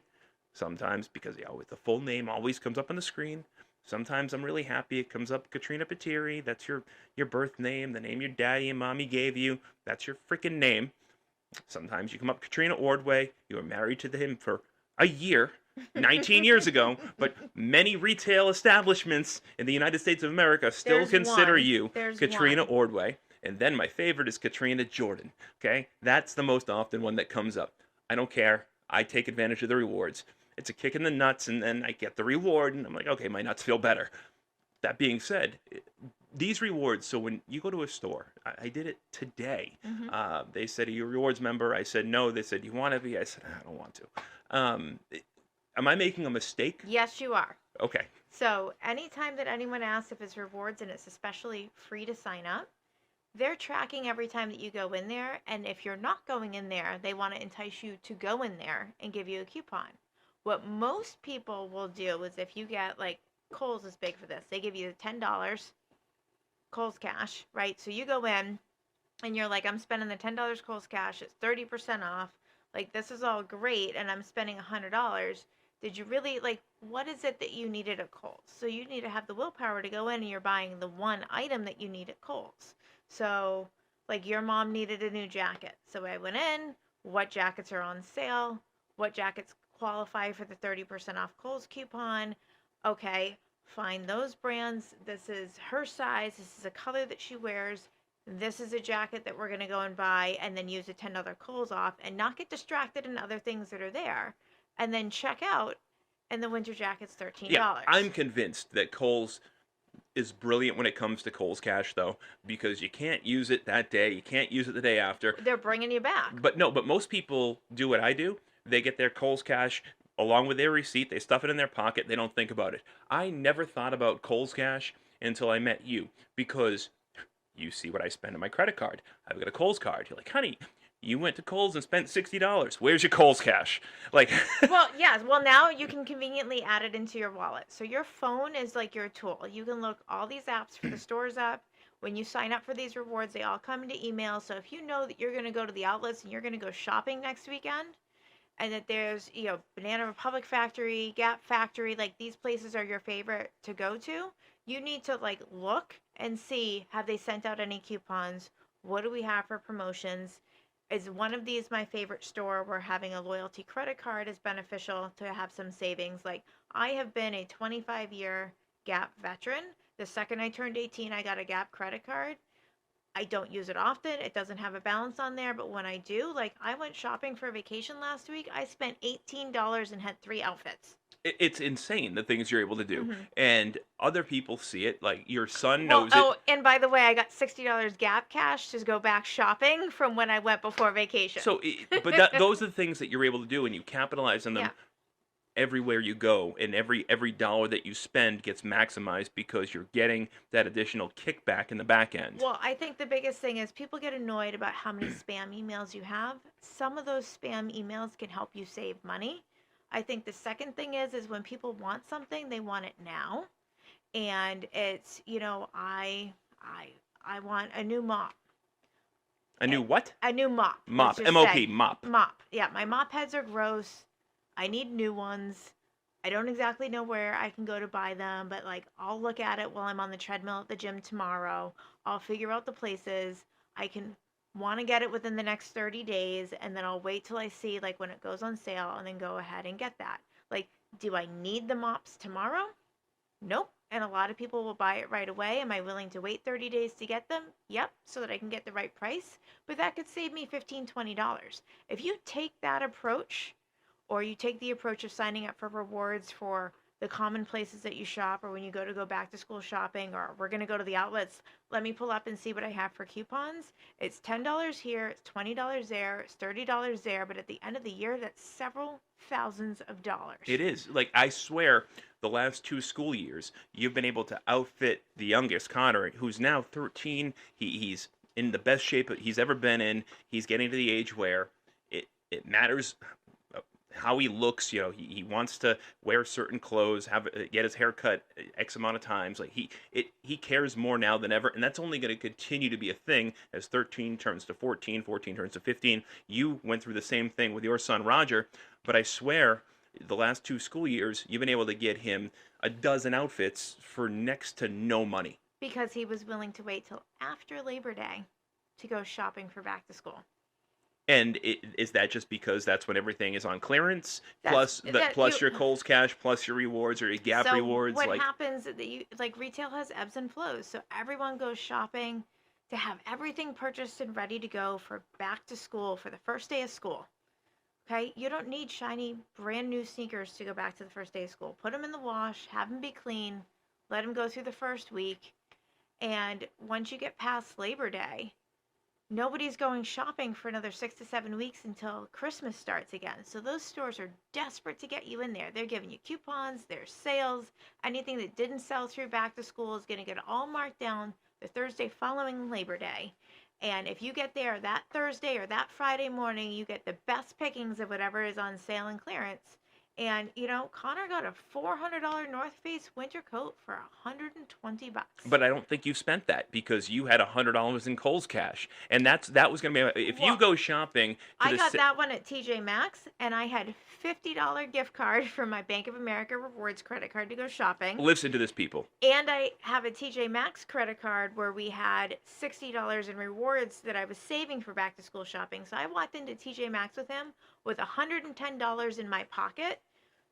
sometimes because the full name always comes up on the screen. Sometimes I'm really happy it comes up Katrina Patiri. That's your birth name, the name your daddy and mommy gave you. That's your freaking name. Sometimes you come up Katrina Ordway. You were married to him for a year, 19 years ago, but many retail establishments in the United States of America still There's consider one. you There's Katrina one. Ordway. And then my favorite is Katrina Jordan. Okay? That's the most often one that comes up. I don't care. I take advantage of the rewards. It's a kick in the nuts, and then I get the reward, and I'm like, okay, my nuts feel better. That being said, these rewards, so when you go to a store, I did it today. Hmm. They said, are you a rewards member? I said, no. They said, you want to be? I said, I don't want to. Am I making a mistake? Yes, you are. Okay. So anytime that anyone asks if it's rewards and it's especially free to sign up, they're tracking every time that you go in there. And if you're not going in there, they want to entice you to go in there and give you a coupon. What most people will do is if you get like Kohl's is big for this, they give you $10 Kohl's cash, right? So you go in and you're like, I'm spending the $10 Kohl's cash, it's 30% off. Like, this is all great, and I'm spending $100. Did you really, like, what is it that you needed at Kohl's? So you need to have the willpower to go in and you're buying the one item that you need at Kohl's. So, like, your mom needed a new jacket. So I went in, what jackets are on sale? What jackets qualify for the 30% off Kohl's coupon? Okay, find those brands. This is her size. This is a color that she wears. This is a jacket that we're going to go and buy, and then use the $10 Kohl's off and not get distracted in other things that are there, and then check out, and the winter jacket's Yeah, $13. I'm convinced that Kohl's is brilliant when it comes to Kohl's Cash, though, because you can't use it that day. You can't use it the day after. They're bringing you back. But no, but most people do what I do. They get their Kohl's Cash along with their receipt. They stuff it in their pocket. They don't think about it. I never thought about Kohl's Cash until I met you because you see what I spend on my credit card. I've got a Kohl's card. You're like, honey, you went to Kohl's and spent $60. Where's your Kohl's Cash? Like, Well, yes. Well, now you can conveniently add it into your wallet. So your phone is like your tool. You can look all these apps for the stores up. When you sign up for these rewards, they all come into email. So if you know that you're going to go to the outlets and you're going to go shopping next weekend, and that there's, Banana Republic Factory, Gap Factory, like these places are your favorite to go to, you need to like look and see, have they sent out any coupons? What do we have for promotions? Is one of these my favorite store where having a loyalty credit card is beneficial to have some savings? Like, I have been a 25-year Gap veteran. The second I turned 18, I got a Gap credit card. I don't use it often. It doesn't have a balance on there, but when I do, like, I went shopping for a vacation last week. I spent $18 and had 3 outfits. it's insane the things you're able to do. Hmm. And other people see it. Like, your son Well, knows it. oh, and by the way, I got $60 Gap cash to go back shopping from when I went before vacation. So, but those are the things that you're able to do, and you capitalize on them Yeah. everywhere you go, and every dollar that you spend gets maximized because you're getting that additional kickback in the back end. Well, I think the biggest thing is people get annoyed about how many spam emails you have. Some of those spam emails can help you save money. I think the second thing is when people want something, they want it now. And it's, I want a new mop. A new what? A new mop. Mop. Let's just M-O-P. say. Mop. Mop. Yeah, my mop heads are gross. I need new ones. I don't exactly know where I can go to buy them, but like I'll look at it while I'm on the treadmill at the gym tomorrow. I'll figure out the places. I can want to get it within the next 30 days, and then I'll wait till I see like when it goes on sale and then go ahead and get that. Like, do I need the mops tomorrow? Nope. And a lot of people will buy it right away. Am I willing to wait 30 days to get them? Yep, so that I can get the right price. But that could save me $15, $20. If you take that approach, or you take the approach of signing up for rewards for the common places that you shop, or when you go back to school shopping, or we're going to go to the outlets, let me pull up and see what I have for coupons. It's $10 here, it's $20 there, it's $30 there, but at the end of the year, that's several thousands of It dollars. is. Like, I swear, the last 2 school years, you've been able to outfit the youngest, Connor, who's now 13. He's in the best shape he's ever been in. He's getting to the age where it matters how he looks. He wants to wear certain clothes, get his hair cut X amount of times. Like, he cares more now than ever, and that's only going to continue to be a thing as 13 turns to 14, 14 turns to 15. You went through the same thing with your son Roger, but I swear, the last 2 school years, you've been able to get him a dozen outfits for next to no money. Because he was willing to wait till after Labor Day to go shopping for back to school. And is that just because that's when everything is on clearance, That's that plus you. your Kohl's Cash, plus your rewards or your Gap So rewards? what Like, happens that you like retail has ebbs and flows. So everyone goes shopping to have everything purchased and ready to go for back to school for the first day of school. Okay, you don't need shiny brand new sneakers to go back to the first day of school. Put them in the wash, have them be clean, let them go through the first week, and once you get past Labor Day, nobody's going shopping for another 6 to 7 weeks until Christmas starts again. So those stores are desperate to get you in there. They're giving you coupons, there's sales. Anything that didn't sell through back to school is going to get all marked down the Thursday following Labor Day. And if you get there that Thursday or that Friday morning, you get the best pickings of whatever is on sale and clearance. And Connor got a $400 North Face winter coat for $120. but I don't think you spent that because you had $100 in Kohl's Cash, and that was going to be if you Well, go shopping to I the got that one at TJ Maxx, and I had $50 gift card for my Bank of America Rewards credit card to go shopping. listen to this, people. And I have a TJ Maxx credit card where we had $60 in rewards that I was saving for back to school shopping. So I walked into TJ Maxx with him with $110 in my pocket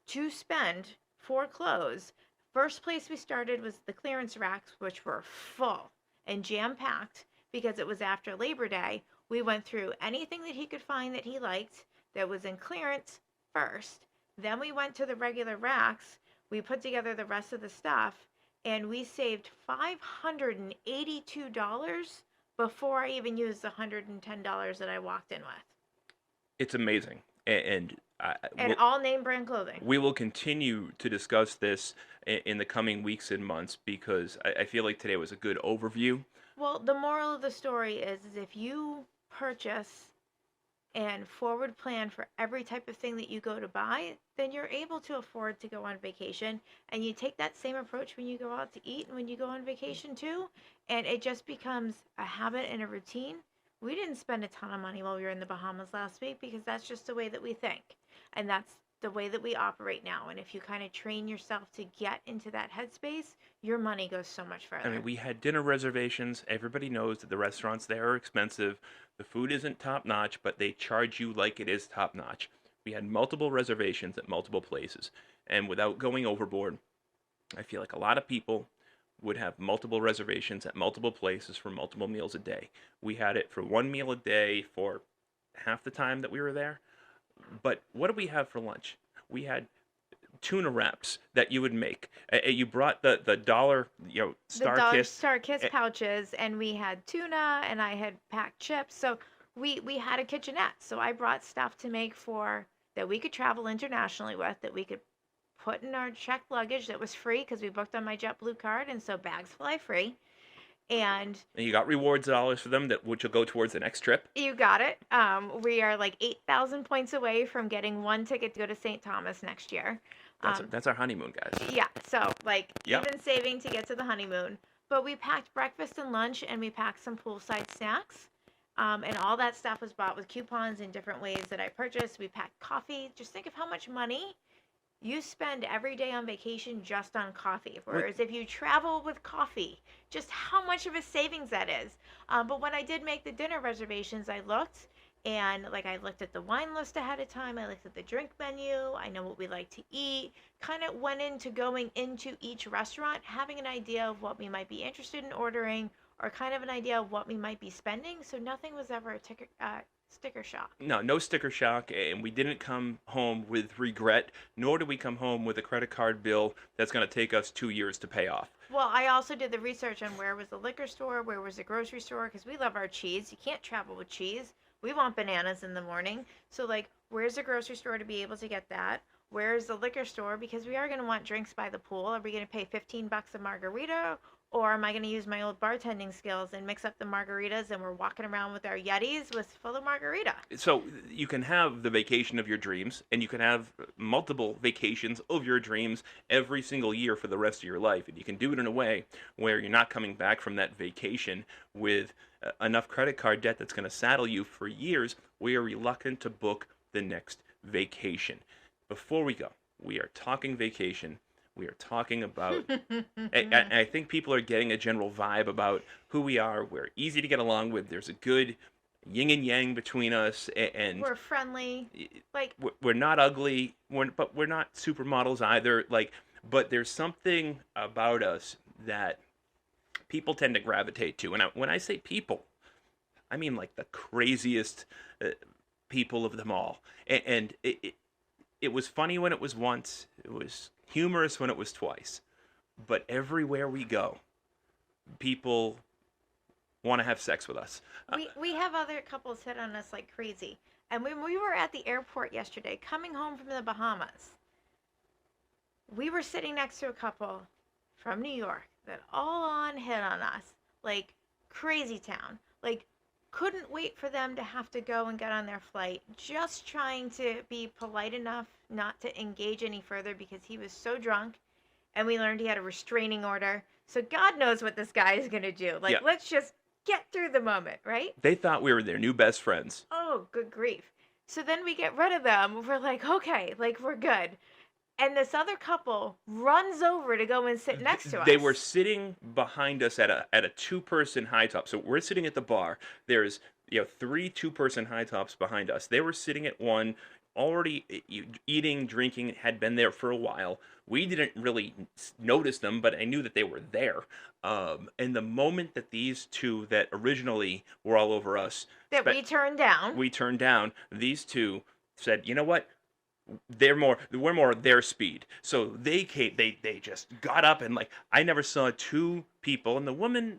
to spend for clothes. First place we started was the clearance racks, which were full and jam packed because it was after Labor Day. We went through anything that he could find that he liked that was in clearance first. Then we went to the regular racks. We put together the rest of the stuff, and we saved $582 before I even used the $110 that I walked in with. It's amazing, and And all name brand clothing. we will continue to discuss this in the coming weeks and months because I feel like today was a good overview. Well, the moral of the story is if you purchase and forward plan for every type of thing that you go to buy, then you're able to afford to go on vacation. And you take that same approach when you go out to eat and when you go on vacation too. And it just becomes a habit and a routine. We didn't spend a ton of money while we were in the Bahamas last week because that's just the way that we think. And that's the way that we operate now. And if you kind of train yourself to get into that headspace, your money goes so much I further. mean, we had dinner reservations. Everybody knows that the restaurants there are expensive. The food isn't top notch, but they charge you like it is top notch. We had multiple reservations at multiple places. And without going overboard, I feel like a lot of people would have multiple reservations at multiple places for multiple meals a day. We had it for one meal a day for half the time that we were there. But what did we have for lunch? We had tuna wraps that you would make. You brought the dollar, The Star Dollar Kiss. Star Kiss pouches, and we had tuna, and I had packed chips. So we had a kitchenette. So I brought stuff to make for that we could travel internationally with, that we could put in our checked luggage that was free because we booked on my JetBlue card, and so bags fly free. And And you got rewards dollars for them that which will go towards the next trip. you got it. We are like 8,000 points away from getting one ticket to go to St. Thomas next year. That's our honeymoon, guys. Yeah, so like Yep. even saving to get to the honeymoon. But we packed breakfast and lunch, and we packed some poolside snacks. And all that stuff was bought with coupons in different ways that I purchased. We packed coffee. Just think of how much money you spend every day on vacation just on coffee. Whereas if you travel with coffee, just how much of a savings that is. But when I did make the dinner reservations, I looked, and like I looked at the wine list ahead of time. I looked at the drink menu. I know what we like to eat. Kind of went into going into each restaurant, having an idea of what we might be interested in ordering, or kind of an idea of what we might be spending. So nothing was ever sticker shock. No, no sticker shock, and we didn't come home with regret, nor did we come home with a credit card bill that's going to take us 2 years to pay off. Well, I also did the research on where was the liquor store, where was the grocery store, because we love our cheese. You can't travel with cheese. We want bananas in the morning. So, like, where's the grocery store to be able to get that? Where's the liquor store? Because we are going to want drinks by the pool. Are we going to pay $15 a margarita? Or am I going to use my old bartending skills and mix up the margaritas and we're walking around with our Yetis with full of margarita? So you can have the vacation of your dreams, and you can have multiple vacations of your dreams every single year for the rest of your life. And you can do it in a way where you're not coming back from that vacation with enough credit card debt that's going to saddle you for years, where you're reluctant to book the next vacation. Before we go, we are talking vacation. We are talking about, I think people are getting a general vibe about who we are. We're easy to get along with. There's a good yin and yang between us, and We're friendly. Like, we're not ugly, but we're not supermodels either. Like, but there's something about us that people tend to gravitate to. And when I say people, I mean like the craziest people of them all. And it was funny when it was once. It was humorous when it was twice. But everywhere we go, people want to have sex with us. we have other couples hit on us like crazy. And when we were at the airport yesterday, coming home from the Bahamas, we were sitting next to a couple from New York that all on hit on us like crazy town. Like, couldn't wait for them to have to go and get on their flight, just trying to be polite enough not to engage any further because he was so drunk, and we learned he had a restraining order. So God knows what this guy is going to do. Like, Yeah. let's just get through the moment, right? They thought we were their new best friends. Oh, good grief. So then we get rid of them. We're like, okay, like, we're good. And this other couple runs over to go and sit next to us. They were sitting behind us at a two-person high top. So we're sitting at the bar. There's three two-person high tops behind us. They were sitting at one, already eating, drinking, had been there for a while. We didn't really notice them, but I knew that they were there. And the moment that these two that originally were all over us, that we turned down, these two said, you know what? We're more their speed. So they came, they just got up, and like, I never saw two people, and the woman,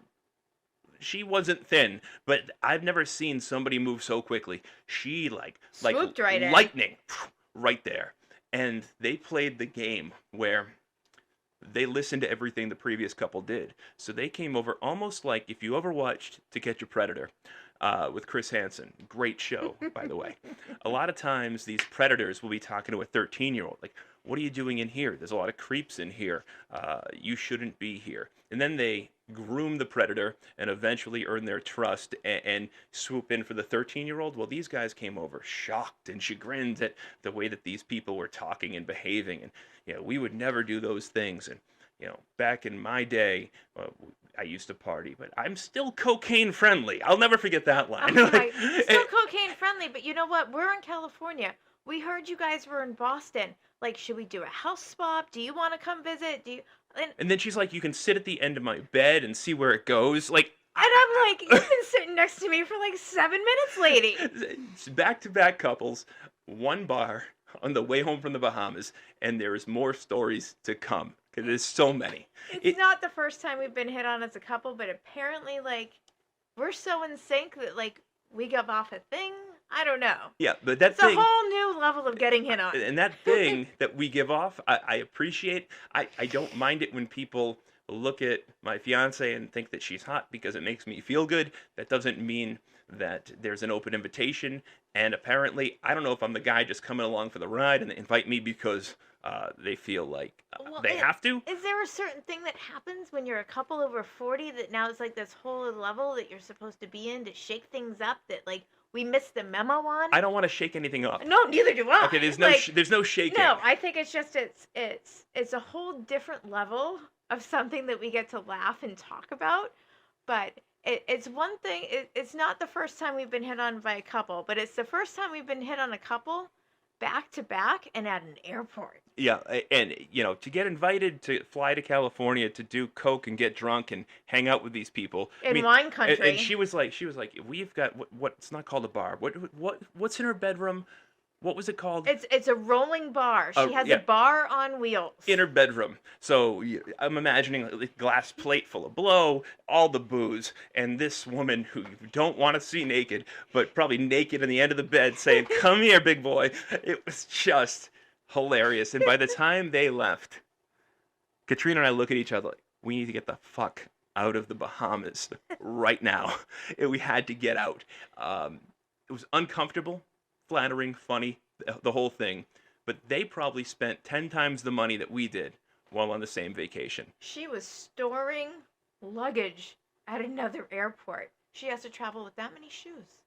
she wasn't thin, but I've never seen somebody move so quickly. She swooped right in. Lightning right there. And they played the game where they listened to everything the previous couple did. So they came over almost like if you ever watched To Catch a Predator with Chris Hansen. Great show, by the way. A lot of times these predators will be talking to a 13-year-old. Like, what are you doing in here? There's a lot of creeps in here. You shouldn't be here. And then they groom the predator and eventually earn their trust and swoop in for the 13-year-old. Well, these guys came over shocked and chagrined at the way that these people were talking and behaving. And, we would never do those things. And, back in my day, I used to party, but I'm still cocaine friendly. I'll never forget that line. Oh, right. Still cocaine friendly, but you know what? We're in California. We heard you guys were in Boston. Like, should we do a house swap? Do you want to come visit? And then she's like, you can sit at the end of my bed and see where it goes. Like, and I'm like, you've been sitting next to me for like 7 minutes, lady. It's back-to-back couples, one bar on the way home from the Bahamas, and there is more stories to come. Because there's so many. It's not the first time we've been hit on as a couple, but apparently, like, we're so in sync that, like, we give off a thing. I don't know. Yeah, but that it's a whole new level of getting hit on. And that thing that we give off, I appreciate. I don't mind it when people look at my fiance and think that she's hot because it makes me feel good. That doesn't mean that there's an open invitation. And apparently, I don't know if I'm the guy just coming along for the ride and they invite me because they feel like they have to. Is there a certain thing that happens when you're a couple over 40 that now it's like this whole level that you're supposed to be in to shake things up that, like, we missed the memo on? I don't want to shake anything up. No, neither do I. Okay, there's no shaking. No, I think it's just it's a whole different level of something that we get to laugh and talk about. But it's one thing. It's not the first time we've been hit on by a couple, but it's the first time we've been hit on a couple back to back and at an airport. Yeah, and to get invited to fly to California to do coke and get drunk and hang out with these people. I In mean, wine and country. she was like, we've got what's not called a bar. What's in her bedroom? What was it called? It's a rolling bar. She has a Yeah, bar on wheels. in her bedroom. So I'm imagining a glass plate full of blow, all the booze, and this woman who you don't want to see naked, but probably naked in the end of the bed saying, "Come here, big boy." It was just hilarious. And by the time they left, Katrina and I look at each other like, we need to get the fuck out of the Bahamas right now. We had to get out. It was uncomfortable, flattering, funny, the whole thing. But they probably spent 10 times the money that we did while on the same vacation. She was storing luggage at another airport. She has to travel with that many shoes.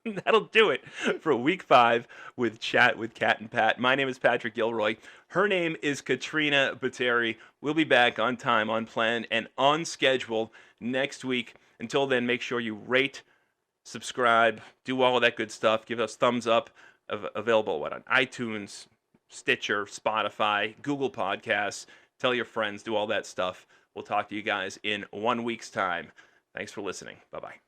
That'll do it for week 5 with Chat with Cat and Pat. My name is Patrick Gilroy. Her name is Katrina Bateri. We'll be back on time, on plan, and on schedule next week. Until then, make sure you rate, subscribe, do all of that good stuff. Give us thumbs up. Available on iTunes, Stitcher, Spotify, Google Podcasts. Tell your friends, do all that stuff. We'll talk to you guys in 1 week's time. Thanks for listening. Bye-bye.